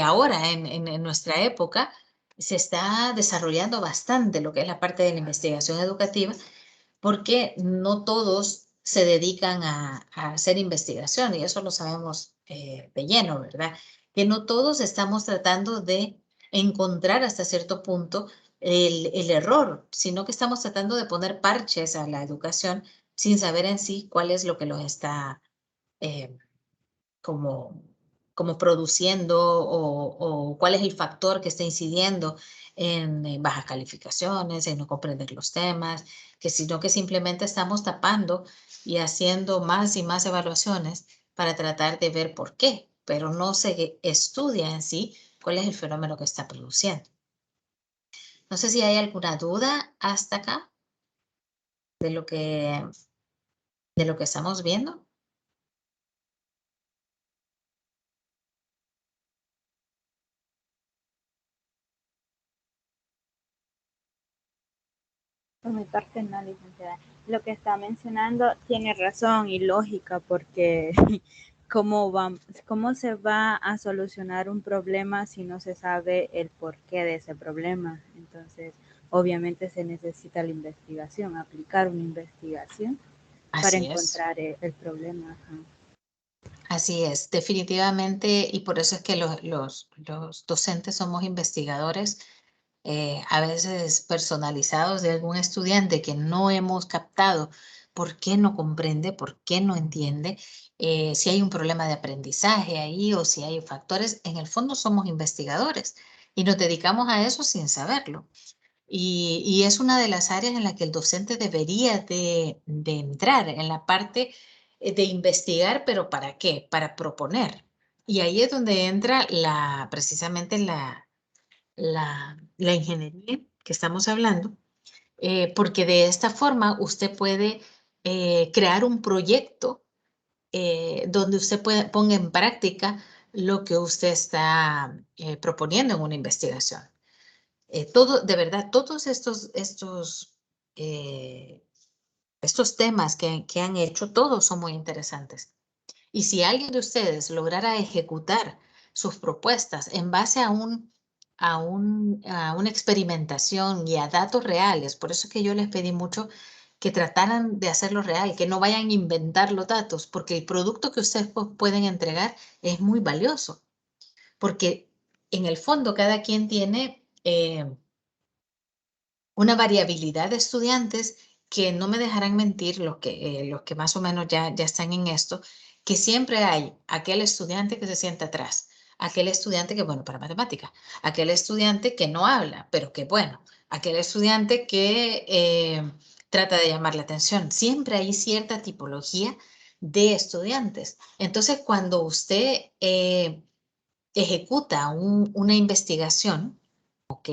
S1: ahora en nuestra época se está desarrollando bastante lo que es la parte de la investigación educativa, porque no todos se dedican a hacer investigación y eso lo sabemos de lleno, ¿verdad? Que no todos estamos tratando de encontrar hasta cierto punto el error, sino que estamos tratando de poner parches a la educación sin saber en sí cuál es lo que los está eh, como, como produciendo o cuál es el factor que está incidiendo en bajas calificaciones, en no comprender los temas, sino que simplemente estamos tapando y haciendo más y más evaluaciones para tratar de ver por qué, pero no se estudia en sí cuál es el fenómeno que está produciendo. No sé si hay alguna duda hasta acá de lo que, estamos viendo.
S2: Por mi parte, no, licenciada. Lo que está mencionando tiene razón y lógica, porque ¿cómo se va a solucionar un problema si no se sabe el porqué de ese problema? Entonces, obviamente se necesita la investigación, aplicar una investigación para
S1: Así es.
S2: encontrar el problema. Ajá.
S1: Así es, definitivamente, y por eso es que los docentes somos investigadores, a veces personalizados de algún estudiante que no hemos captado por qué no comprende, por qué no entiende, si hay un problema de aprendizaje ahí o si hay factores, en el fondo somos investigadores y nos dedicamos a eso sin saberlo. Y es una de las áreas en la que el docente debería de entrar, en la parte de investigar, pero ¿para qué? Para proponer. Y ahí es donde entra precisamente la ingeniería que estamos hablando, porque de esta forma usted puede crear un proyecto donde usted ponga en práctica lo que usted está proponiendo en una investigación. De verdad, todos eh, estos temas que han hecho, todos son muy interesantes. Y si alguien de ustedes lograra ejecutar sus propuestas en base a una experimentación y a datos reales, por eso es que yo les pedí mucho que trataran de hacerlo real, que no vayan a inventar los datos, porque el producto que ustedes pueden entregar es muy valioso, porque en el fondo cada quien tiene una variabilidad de estudiantes que no me dejarán mentir los que más o menos ya están en esto, que siempre hay aquel estudiante que se sienta atrás, aquel estudiante que, bueno, para matemática, aquel estudiante que no habla, pero que bueno, aquel estudiante que trata de llamar la atención. Siempre hay cierta tipología de estudiantes. Entonces, cuando usted ejecuta una investigación, ¿ok?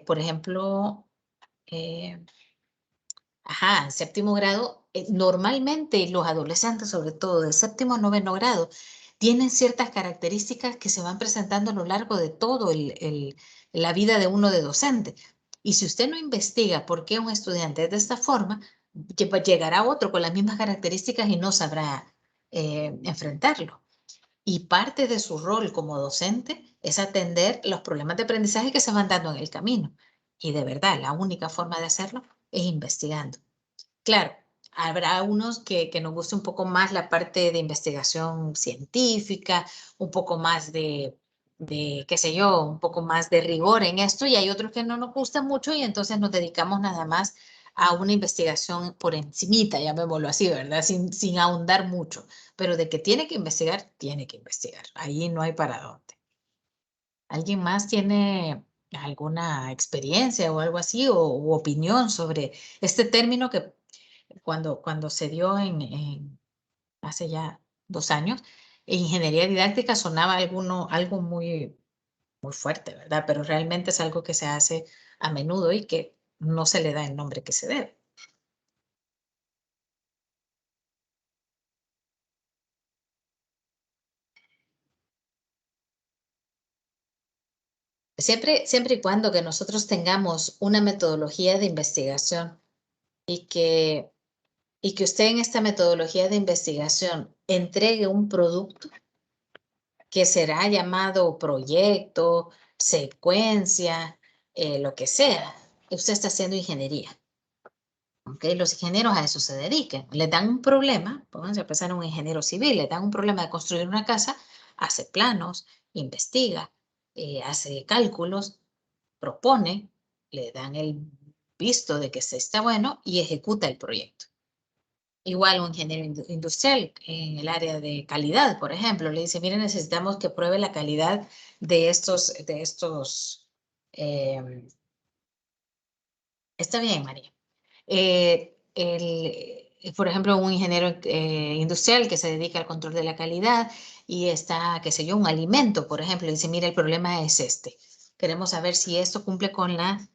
S1: Por ejemplo, eh, ajá, en séptimo grado, normalmente los adolescentes, sobre todo de séptimo a noveno grado, tienen ciertas características que se van presentando a lo largo de todo la vida de uno de docente. Y si usted no investiga por qué un estudiante es de esta forma, llegará otro con las mismas características y no sabrá enfrentarlo. Y parte de su rol como docente es atender los problemas de aprendizaje que se van dando en el camino. Y de verdad, la única forma de hacerlo es investigando. Claro, habrá unos que nos guste un poco más la parte de investigación científica, un poco más qué sé yo, un poco más de rigor en esto, y hay otros que no nos gusta mucho y entonces nos dedicamos nada más a una investigación por encimita, llamémoslo así, ¿verdad? Sin ahondar mucho, pero de que tiene que investigar, tiene que investigar. Ahí no hay para dónde. ¿Alguien más tiene alguna experiencia o algo así u opinión sobre este término que cuando se dio hace ya 2 años, ingeniería didáctica sonaba algo muy fuerte, ¿verdad? Pero realmente es algo que se hace a menudo y que no se le da el nombre que se debe. Siempre y cuando que nosotros tengamos una metodología de investigación y que, y que usted en esta metodología de investigación entregue un producto que será llamado proyecto, secuencia, lo que sea. Usted está haciendo ingeniería. ¿Ok? Los ingenieros a eso se dedican. Le dan un problema, pónganse a pensar en un ingeniero civil, le dan un problema de construir una casa, hace planos, investiga, hace cálculos, propone, le dan el visto de que se está bueno y ejecuta el proyecto. Igual un ingeniero industrial en el área de calidad, por ejemplo, le dice, mire, necesitamos que pruebe la calidad de estos. Está bien, María. Por ejemplo, un ingeniero industrial que se dedica al control de la calidad y está, qué sé yo, un alimento, por ejemplo, y dice, mira, el problema es este. queremos saber si esto cumple con las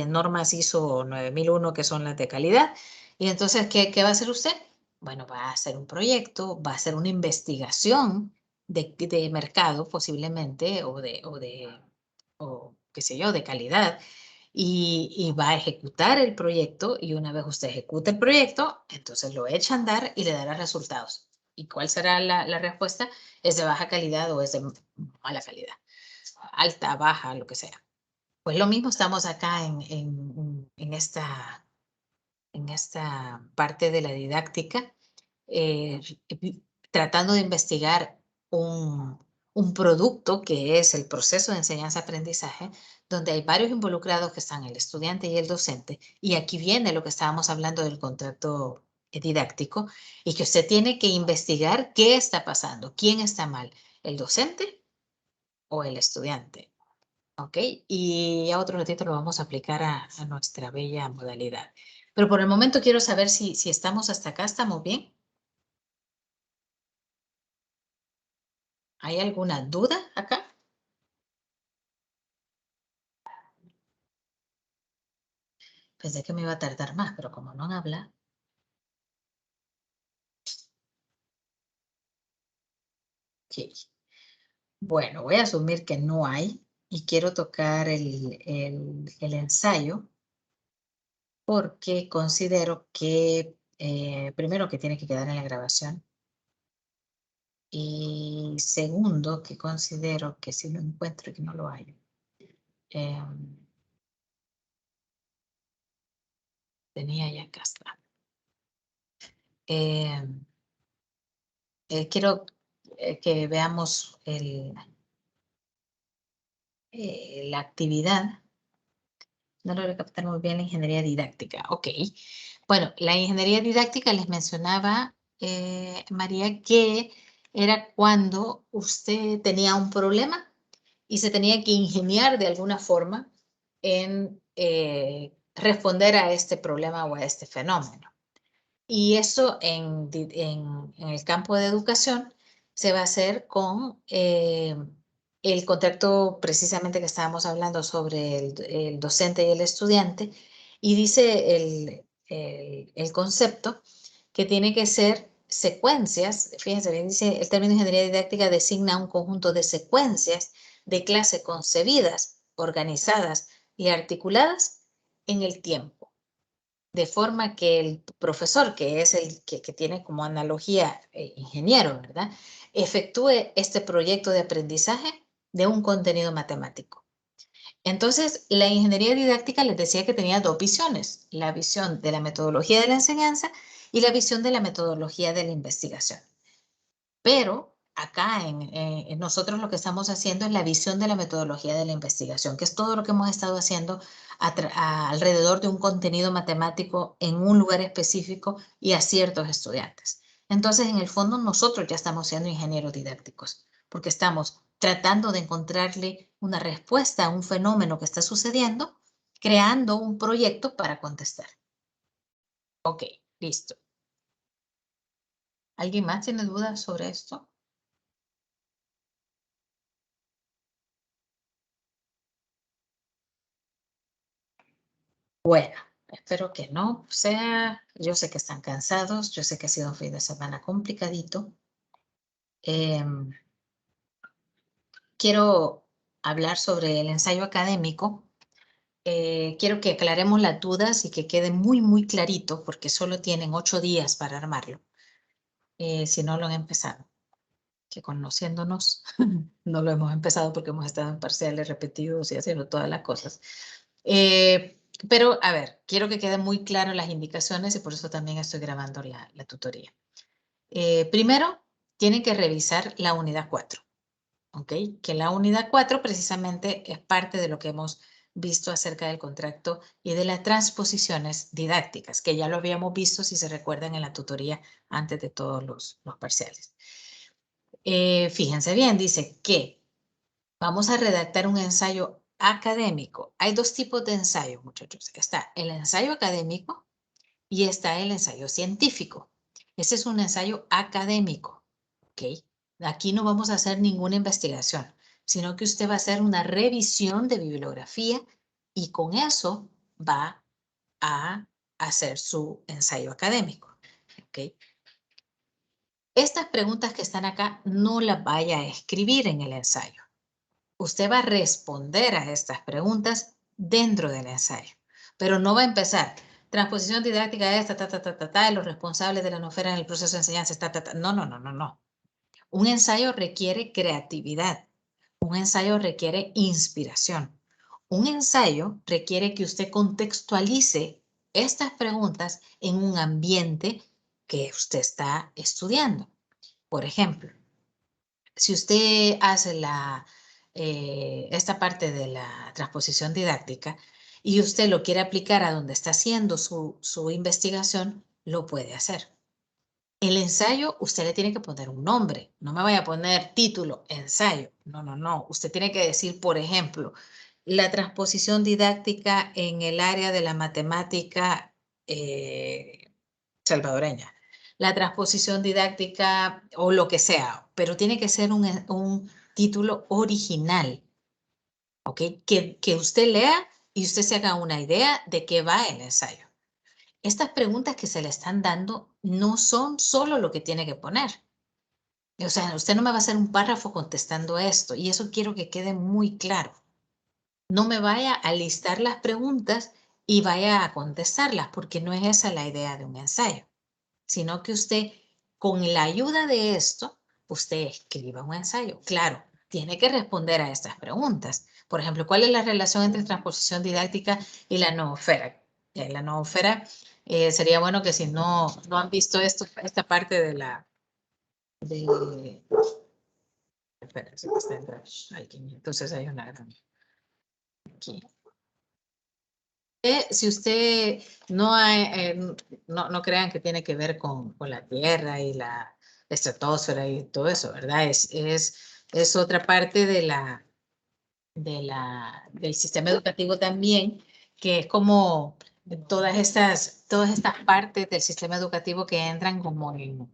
S1: normas ISO 9001, que son las de calidad. Y entonces, ¿qué va a hacer usted? Bueno, va a hacer un proyecto, va a hacer una investigación de mercado posiblemente o qué sé yo, de calidad y va a ejecutar el proyecto y una vez usted ejecuta el proyecto, entonces lo echa a andar y le dará resultados. ¿Y cuál será la respuesta? ¿Es de baja calidad o es de mala calidad? Alta, baja, lo que sea. Pues lo mismo estamos acá en esta parte de la didáctica, eh, tratando de investigar un producto que es el proceso de enseñanza-aprendizaje, donde hay varios involucrados que están el estudiante y el docente. Y aquí viene lo que estábamos hablando del contrato didáctico y que usted tiene que investigar qué está pasando, quién está mal, el docente o el estudiante. ¿Ok? Y a otro ratito lo vamos a aplicar a nuestra bella modalidad. Pero por el momento quiero saber si estamos hasta acá, ¿estamos bien? ¿Hay alguna duda acá? Pensé que me iba a tardar más, pero como no habla. Ok. Bueno, voy a asumir que no hay y quiero tocar el ensayo porque considero que, primero, que tiene que quedar en la grabación y segundo, que considero que si lo encuentro y que no lo hay. Tenía ya acá está. Quiero que veamos la actividad. No logro captar muy bien la ingeniería didáctica. Ok. Bueno, la ingeniería didáctica les mencionaba, María, que era cuando usted tenía un problema y se tenía que ingeniar de alguna forma en responder a este problema o a este fenómeno. Y eso en el campo de educación se va a hacer con el contacto precisamente que estábamos hablando sobre el docente y el estudiante. Y dice el concepto que tiene que ser secuencias. Fíjense bien, dice el término ingeniería didáctica designa un conjunto de secuencias de clase concebidas, organizadas y articuladas en el tiempo de forma que el profesor, que es el que tiene como analogía ingeniero, ¿verdad? Efectúe este proyecto de aprendizaje de un contenido matemático. Entonces, la ingeniería didáctica les decía que tenía dos visiones, la visión de la metodología de la enseñanza y la visión de la metodología de la investigación. Pero acá en nosotros lo que estamos haciendo es la visión de la metodología de la investigación, que es todo lo que hemos estado haciendo alrededor de un contenido matemático en un lugar específico y a ciertos estudiantes. Entonces, en el fondo, nosotros ya estamos siendo ingenieros didácticos, porque estamos tratando de encontrarle una respuesta a un fenómeno que está sucediendo, creando un proyecto para contestar. Ok, listo. ¿Alguien más tiene dudas sobre esto? Bueno, espero que no sea. Yo sé que están cansados, yo sé que ha sido un fin de semana complicadito. Quiero hablar sobre el ensayo académico. Quiero que aclaremos las dudas y que quede muy, muy clarito, porque solo tienen 8 días para armarlo, si no lo han empezado. Que conociéndonos, no lo hemos empezado porque hemos estado en parciales repetidos y haciendo todas las cosas. Pero, a ver, quiero que queden muy claras las indicaciones y por eso también estoy grabando la tutoría. Primero, tienen que revisar la unidad 4, ¿ok? Que la unidad 4 precisamente es parte de lo que hemos visto acerca del contrato y de las transposiciones didácticas, que ya lo habíamos visto, si se recuerdan, en la tutoría antes de todos los parciales. Fíjense bien, dice que vamos a redactar un ensayo académico. Hay dos tipos de ensayos, muchachos. Está el ensayo académico y está el ensayo científico. Ese es un ensayo académico, ¿ok? Aquí no vamos a hacer ninguna investigación. sino que usted va a hacer una revisión de bibliografía y con eso va a hacer su ensayo académico. ¿Okay? Estas preguntas que están acá no las vaya a escribir en el ensayo. Usted va a responder a estas preguntas dentro del ensayo, pero no va a empezar. Transposición didáctica de esta, de los responsables de la nosfera en el proceso de enseñanza, No, no, no, no, no. Un ensayo requiere creatividad. Un ensayo requiere inspiración. Un ensayo requiere que usted contextualice estas preguntas en un ambiente que usted está estudiando. Por ejemplo, si usted hace esta parte de la transposición didáctica y usted lo quiere aplicar a donde está haciendo su investigación, lo puede hacer. El ensayo, usted le tiene que poner un nombre. No me vaya a poner título, ensayo. No, no, no. Usted tiene que decir, por ejemplo, la transposición didáctica en el área de la matemática salvadoreña. La transposición didáctica o lo que sea, pero tiene que ser un título original, ¿ok? Que usted lea y usted se haga una idea de qué va el ensayo. Estas preguntas que se le están dando no son solo lo que tiene que poner. O sea, usted no me va a hacer un párrafo contestando esto y eso quiero que quede muy claro. No me vaya a listar las preguntas y vaya a contestarlas porque no es esa la idea de un ensayo, sino que usted, con la ayuda de esto, usted escriba un ensayo. Claro, tiene que responder a estas preguntas. Por ejemplo, ¿cuál es la relación entre transposición didáctica y la noosfera? La noosfera sería bueno que si no han visto esta parte de la... espera, se me está entrando alguien. Entonces hay una gran... Aquí. Si usted no crean que tiene que ver con la Tierra y la estratosfera y todo eso, ¿verdad? Es otra parte del sistema educativo también, que es como todas estas partes del sistema educativo que entran como en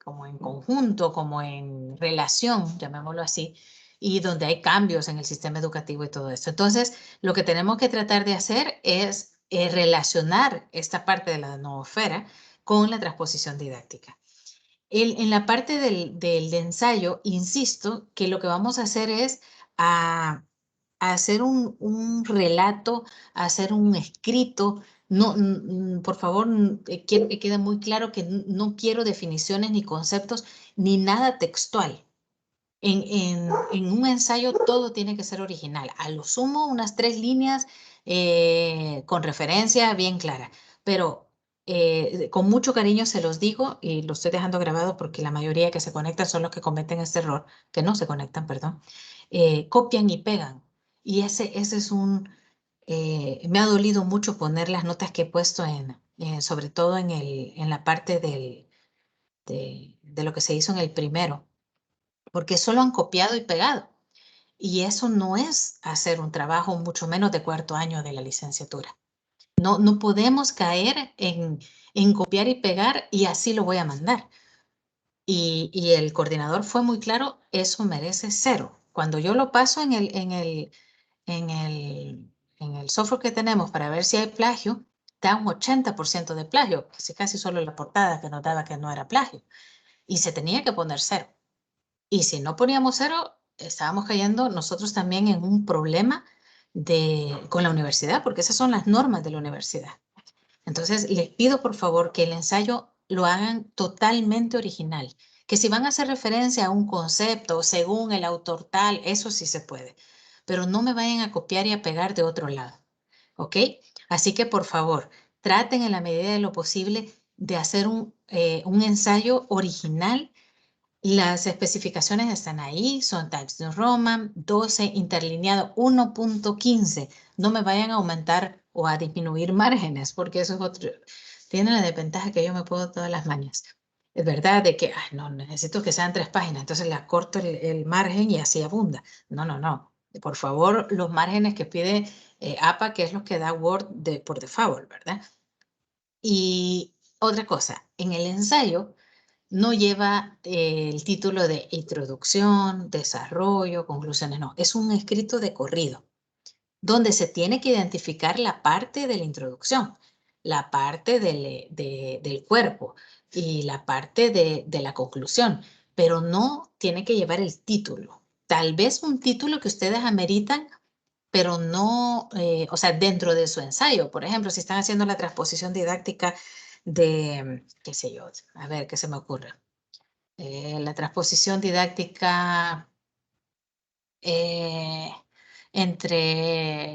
S1: como en conjunto, como en relación, llamémoslo así, y donde hay cambios en el sistema educativo y todo esto. Entonces, lo que tenemos que tratar de hacer es relacionar esta parte de la noosfera con la transposición didáctica. En la parte del ensayo, insisto que lo que vamos a hacer es a hacer un relato, a hacer un escrito. No, por favor, quiero que quede muy claro que no quiero definiciones ni conceptos ni nada textual. En un ensayo todo tiene que ser original. A lo sumo unas 3 líneas con referencia bien clara. Pero con mucho cariño se los digo y lo estoy dejando grabado porque la mayoría que se conectan son los que cometen este error, que no se conectan, perdón. Copian y pegan. Y ese es me ha dolido mucho poner las notas que he puesto sobre todo en la parte de lo que se hizo en el primero, porque solo han copiado y pegado. Y eso no es hacer un trabajo, mucho menos de cuarto año de la licenciatura. No podemos caer en copiar y pegar y así lo voy a mandar. Y el coordinador fue muy claro, eso merece 0. Cuando yo lo paso en el software que tenemos para ver si hay plagio, da un 80% de plagio, casi solo la portada que nos daba que no era plagio. Y se tenía que poner 0. Y si no poníamos 0, estábamos cayendo nosotros también en un problema con la universidad, porque esas son las normas de la universidad. Entonces, les pido por favor que el ensayo lo hagan totalmente original. Que si van a hacer referencia a un concepto según el autor tal, eso sí se puede. Pero no me vayan a copiar y a pegar de otro lado. ¿Ok? Así que por favor, traten en la medida de lo posible de hacer un ensayo original. Las especificaciones están ahí, son Times New Roman, 12, interlineado 1.15. No me vayan a aumentar o a disminuir márgenes, porque eso es otro. Tiene la desventaja que yo me puedo todas las mañas. Es verdad de que, no, necesito que sean 3 páginas, entonces le corto el margen y así abunda. No, no, no. Por favor, los márgenes que pide APA, que es lo que da Word por default, ¿verdad? Y otra cosa, en el ensayo, no lleva el título de introducción, desarrollo, conclusiones, no. Es un escrito de corrido, donde se tiene que identificar la parte de la introducción, la parte del cuerpo y la parte de la conclusión, pero no tiene que llevar el título. Tal vez un título que ustedes ameritan, pero no, o sea, dentro de su ensayo. Por ejemplo, si están haciendo la transposición didáctica de, qué sé yo, a ver, ¿qué se me ocurre? La transposición didáctica eh, entre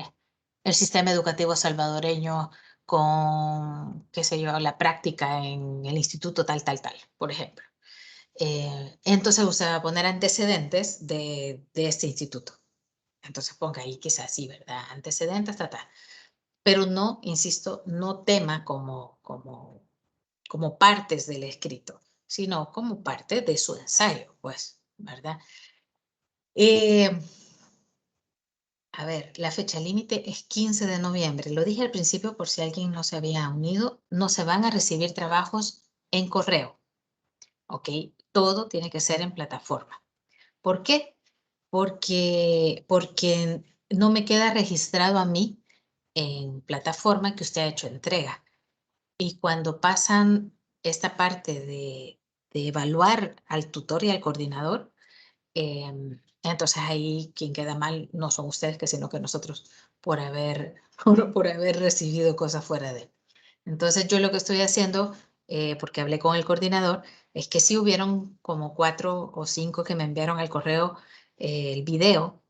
S1: el sistema educativo salvadoreño con, qué sé yo, la práctica en el instituto tal, por ejemplo. Entonces usted va a poner antecedentes de este instituto. Entonces ponga ahí quizás sí, ¿verdad? Antecedentes, pero no, insisto, no tema como partes del escrito, sino como parte de su ensayo, pues, ¿verdad? Eh, a ver, la fecha límite es 15 de noviembre. Lo dije al principio por si alguien no se había unido. No se van a recibir trabajos en correo, ¿ok? Todo tiene que ser en plataforma. ¿Por qué? Porque no me queda registrado a mí en plataforma que usted ha hecho entrega. Y cuando pasan esta parte de evaluar al tutor y al coordinador, entonces ahí quien queda mal no son ustedes, sino que nosotros por haber, por haber recibido cosas fuera de. Entonces yo lo que estoy haciendo, porque hablé con el coordinador, es que sí hubieron como 4 o 5 que me enviaron al correo el video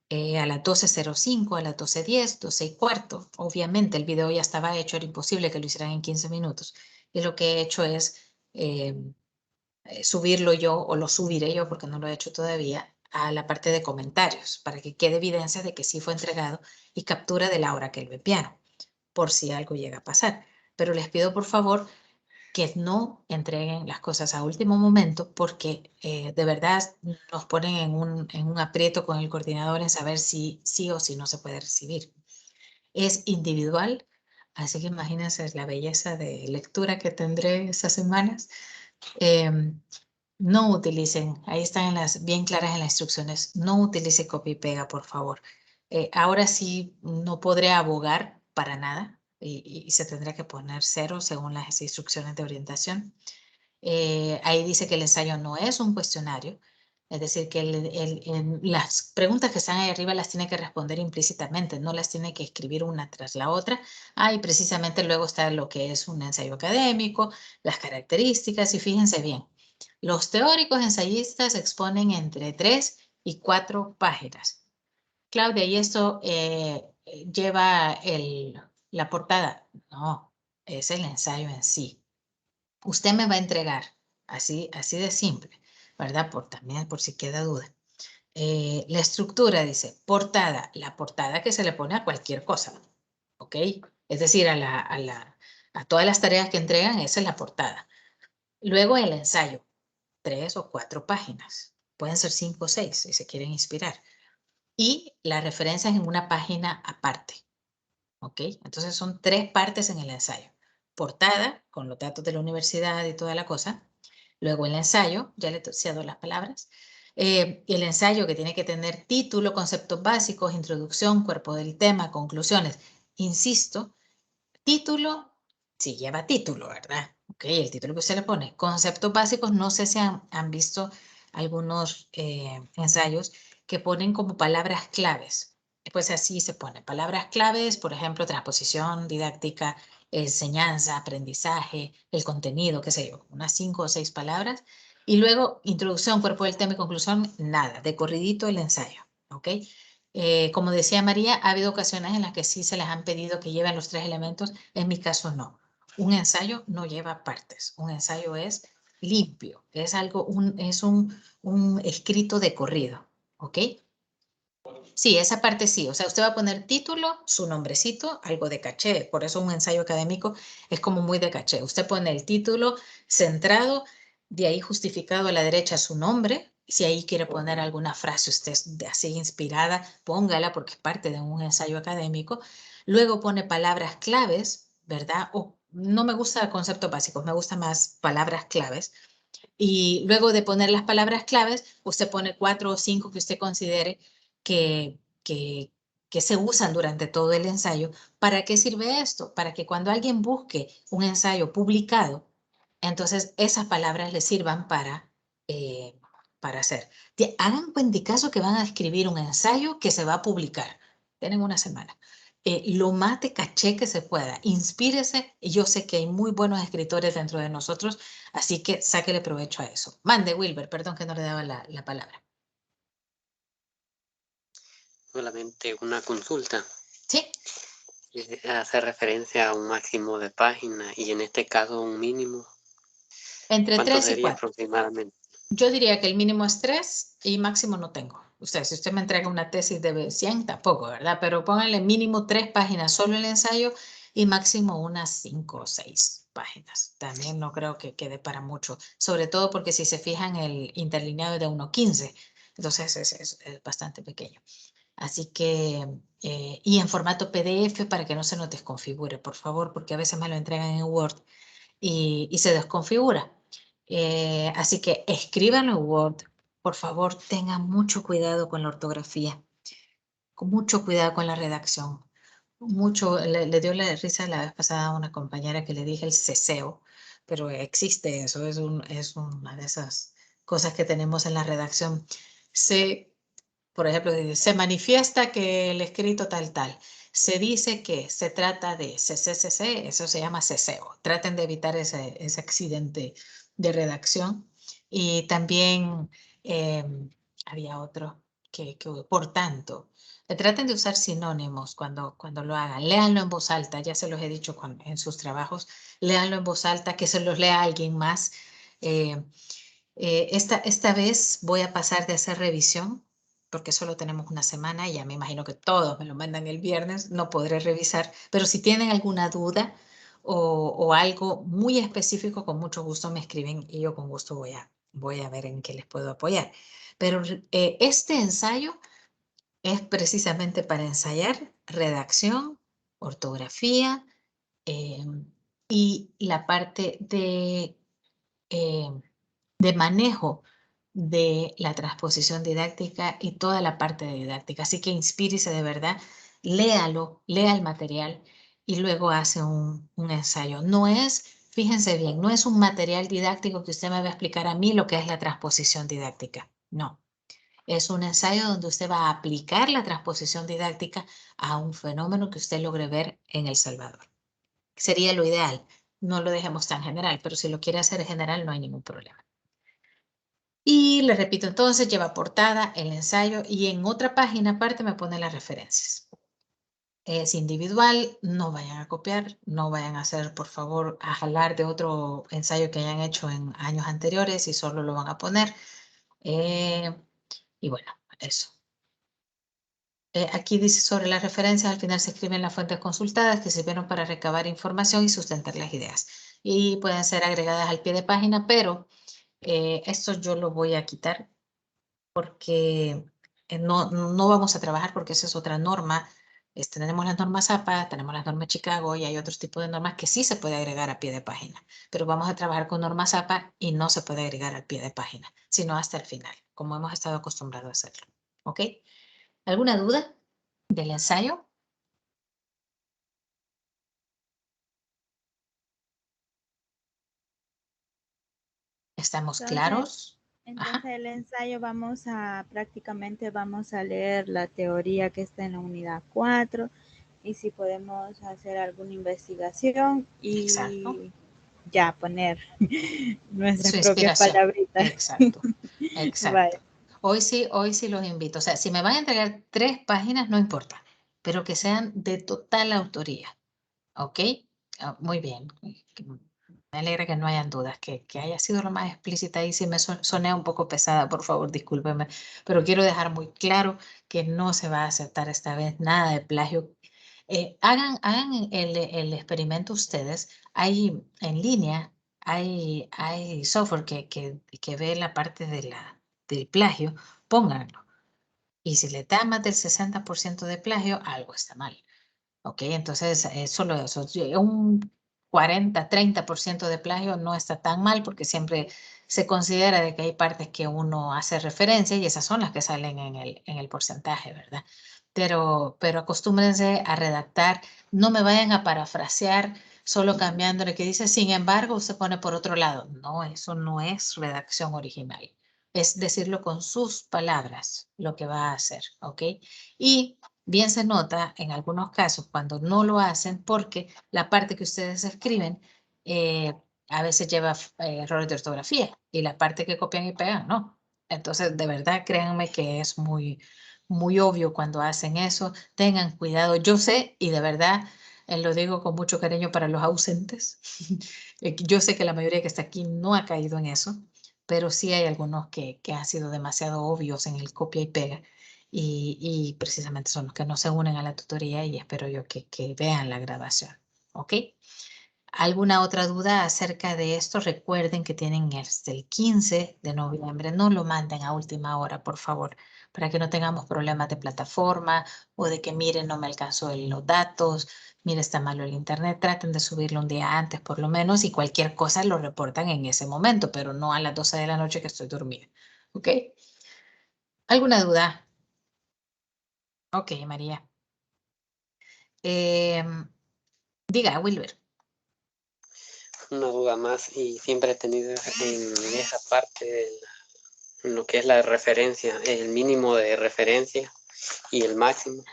S1: a las 12:05, a las 12:10, 12:15. Obviamente el video ya estaba hecho, era imposible que lo hicieran en 15 minutos. Y lo que he hecho es eh, subirlo yo o lo subiré yo porque no lo he hecho todavía a la parte de comentarios para que quede evidencia de que sí fue entregado y captura de la hora que lo enviaron por si algo llega a pasar. Pero les pido por favor que no entreguen las cosas a último momento porque de verdad nos ponen en un aprieto con el coordinador en saber si sí o si no se puede recibir. Es individual, así que imagínense la belleza de lectura que tendré esas semanas. Em, no utilicen, ahí están bien claras en las instrucciones, no utilice copia y pega, por favor. Ahora sí no podré abogar para nada y se tendrá que poner 0 según las instrucciones de orientación. Ahí dice que el ensayo no es un cuestionario, es decir, que las preguntas que están ahí arriba las tiene que responder implícitamente, no las tiene que escribir una tras la otra. Y precisamente luego está lo que es un ensayo académico, las características, y fíjense bien, los teóricos ensayistas exponen entre 3 y 4 páginas. Claudia, ¿y esto lleva la portada? No, es el ensayo en sí. Usted me va a entregar, así de simple, ¿verdad? También por si queda duda. La estructura dice portada, la portada que se le pone a cualquier cosa, ¿ok? Es decir, a todas las tareas que entregan, esa es la portada. Luego el ensayo, 3 o 4 páginas, pueden ser 5 o 6 si se quieren inspirar. Y las referencias en una página aparte, ¿ok? Entonces son 3 partes en el ensayo. Portada, con los datos de la universidad y toda la cosa. Luego el ensayo, ya le he dado las palabras. El ensayo que tiene que tener título, conceptos básicos, introducción, cuerpo del tema, conclusiones. Insisto, título, sí lleva título, ¿verdad? Ok, el título que usted le pone. Conceptos básicos, no sé si han visto algunos ensayos que ponen como palabras claves. Pues así se pone. Palabras claves, por ejemplo, transposición didáctica, enseñanza, aprendizaje, el contenido, qué sé yo, unas 5 o 6 palabras. Y luego, introducción, cuerpo del tema y conclusión, nada, de corridito el ensayo, ¿ok? Como decía María, ha habido ocasiones en las que sí se les han pedido que lleven los 3 elementos, en mi caso no. Un ensayo no lleva partes, un ensayo es limpio, es un escrito de corrido, ¿ok? Sí, esa parte sí, o sea, usted va a poner título, su nombrecito, algo de caché, por eso un ensayo académico es como muy de caché. Usted pone el título centrado, de ahí justificado a la derecha su nombre, si ahí quiere poner alguna frase usted así inspirada, póngala porque es parte de un ensayo académico. Luego pone palabras claves, ¿verdad? O no me gusta conceptos básicos, me gustan más palabras claves. Y luego de poner las palabras claves, usted pone 4 o 5 que usted considere que se usan durante todo el ensayo. ¿Para qué sirve esto? Para que cuando alguien busque un ensayo publicado, entonces esas palabras le sirvan para hacer. Hagan buen caso que van a escribir un ensayo que se va a publicar. Tienen una semana. Lo más de caché que se pueda. Inspírese. Yo sé que hay muy buenos escritores dentro de nosotros, así que sáquele provecho a eso. Mande, Wilber, perdón que no le daba la palabra.
S3: Solamente una consulta.
S1: Sí.
S3: Hace referencia a un máximo de páginas y en este caso un mínimo.
S1: Entre
S3: ¿Cuánto
S1: 3 y
S3: sería
S1: 4.
S3: aproximadamente?
S1: Yo diría que el mínimo es 3 y máximo no tengo. Si usted me entrega una tesis de 100, tampoco, ¿verdad? Pero pónganle mínimo 3 páginas solo el ensayo y máximo unas 5 o 6 páginas. También no creo que quede para mucho, sobre todo porque si se fijan el interlineado es de 1.15, entonces es bastante pequeño. Así que, y en formato PDF para que no se nos desconfigure, por favor, porque a veces me lo entregan en Word y se desconfigura. Así que escríbanlo en Word. Por favor, tengan mucho cuidado con la ortografía, con mucho cuidado con la redacción. Mucho, le dio la risa la vez pasada a una compañera que le dije el ceseo, pero existe eso, es una de esas cosas que tenemos en la redacción. Por ejemplo, se manifiesta que el escrito tal. Se dice que se trata de CCCC, eso se llama ceseo. Traten de evitar ese accidente de redacción. Y también había otro por tanto, traten de usar sinónimos cuando lo hagan. Léanlo en voz alta, ya se los he dicho en sus trabajos. Léanlo en voz alta, que se los lea alguien más. Eh, esta vez voy a pasar de hacer revisión porque solo tenemos una semana y ya me imagino que todos me lo mandan el viernes, no podré revisar, pero si tienen alguna duda o algo muy específico, con mucho gusto me escriben y yo con gusto voy a ver en qué les puedo apoyar. Pero este ensayo es precisamente para ensayar redacción, ortografía y la parte de manejo de la transposición didáctica y toda la parte de didáctica. Así que inspírese de verdad, léalo, lea el material y luego hace un ensayo. No es, fíjense bien, no es un material didáctico que usted me va a explicar a mí lo que es la transposición didáctica. No. Es un ensayo donde usted va a aplicar la transposición didáctica a un fenómeno que usted logre ver en El Salvador. Sería lo ideal. No lo dejemos tan general, pero si lo quiere hacer general no hay ningún problema. Y le repito, entonces lleva portada, el ensayo y en otra página aparte me pone las referencias. Es individual, no vayan a copiar, no vayan a hacer, por favor, a jalar de otro ensayo que hayan hecho en años anteriores y solo lo van a poner. Y bueno, eso. Aquí dice sobre las referencias, al final se escriben las fuentes consultadas que sirvieron para recabar información y sustentar las ideas. Y pueden ser agregadas al pie de página, pero esto yo lo voy a quitar porque no vamos a trabajar porque esa es otra norma. Tenemos las normas APA, tenemos las normas Chicago y hay otros tipos de normas que sí se puede agregar a pie de página, pero vamos a trabajar con normas APA y no se puede agregar al pie de página, sino hasta el final, como hemos estado acostumbrados a hacerlo. ¿Ok? ¿Alguna duda del ensayo? ¿Estamos claros?
S2: Entonces el ensayo prácticamente vamos a leer la teoría que está en la unidad 4 y si podemos hacer alguna investigación y
S1: Exacto.
S2: ya poner nuestras
S1: Su
S2: propias
S1: inspiración.
S2: palabritas.
S1: Exacto.
S2: Vale.
S1: Exacto. Hoy sí los invito. O sea, si me van a entregar 3 páginas, no importa, pero que sean de total autoría. ¿Ok? Muy bien. Me alegra que no hayan dudas, que haya sido lo más explícita y si me soné un poco pesada, por favor, discúlpeme, pero quiero dejar muy claro que no se va a aceptar esta vez nada de plagio. Hagan el experimento ustedes. Hay en línea, hay software que ve la parte del plagio, pónganlo. Y si le da más del 60% de plagio, algo está mal. ¿Ok? Entonces, solo eso. Un 40, 30% de plagio no está tan mal porque siempre se considera de que hay partes que uno hace referencia y esas son las que salen en el porcentaje, ¿verdad? Pero acostúmbrense a redactar, no me vayan a parafrasear solo cambiándole que dice, sin embargo, se pone por otro lado. No, eso no es redacción original. Es decirlo con sus palabras, lo que va a hacer, ¿ok? Y bien se nota en algunos casos cuando no lo hacen porque la parte que ustedes escriben a veces lleva errores de ortografía y la parte que copian y pegan, no. Entonces, de verdad, créanme que es muy, muy obvio cuando hacen eso. Tengan cuidado. Yo sé y de verdad lo digo con mucho cariño para los ausentes. Yo sé que la mayoría que está aquí no ha caído en eso, pero sí hay algunos que han sido demasiado obvios en el copia y pega. Y precisamente son los que no se unen a la tutoría y espero yo que vean la grabación. ¿Ok? ¿Alguna otra duda acerca de esto? Recuerden que tienen hasta el 15 de noviembre. No lo manden a última hora, por favor, para que no tengamos problemas de plataforma o de que miren, no me alcanzó los datos, mire, está malo el internet. Traten de subirlo un día antes, por lo menos, y cualquier cosa lo reportan en ese momento, pero no a las 12 de la noche que estoy dormida. ¿Ok? ¿Alguna duda? Ok, María. Diga, Wilber.
S3: Una duda más, y siempre he tenido en esa parte en lo que es la referencia, el mínimo de referencia y el máximo.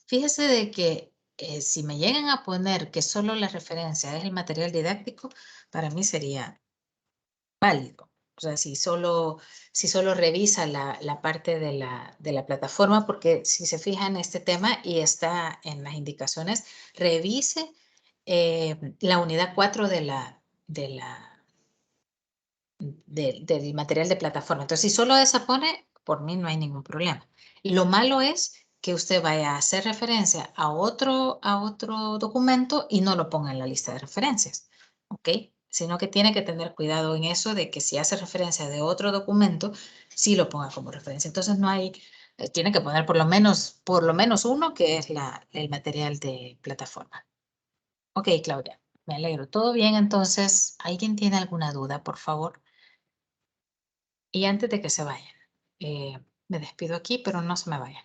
S1: Fíjese de que si me llegan a poner que solo la referencia es el material didáctico, para mí sería válido. O sea, si solo revisa la parte de la plataforma, porque si se fija en este tema y está en las indicaciones, revise la unidad 4 del material de plataforma. Entonces, si solo esa pone, por mí no hay ningún problema. Lo malo es que usted vaya a hacer referencia a otro documento y no lo ponga en la lista de referencias, ¿ok? Sino que tiene que tener cuidado en eso de que si hace referencia de otro documento, sí lo ponga como referencia. Entonces, no hay, tiene que poner por lo menos uno que es el material de plataforma. Ok, Claudia, me alegro. ¿Todo bien? Entonces, ¿alguien tiene alguna duda, por favor? Y antes de que se vayan, me despido aquí, pero no se me vayan.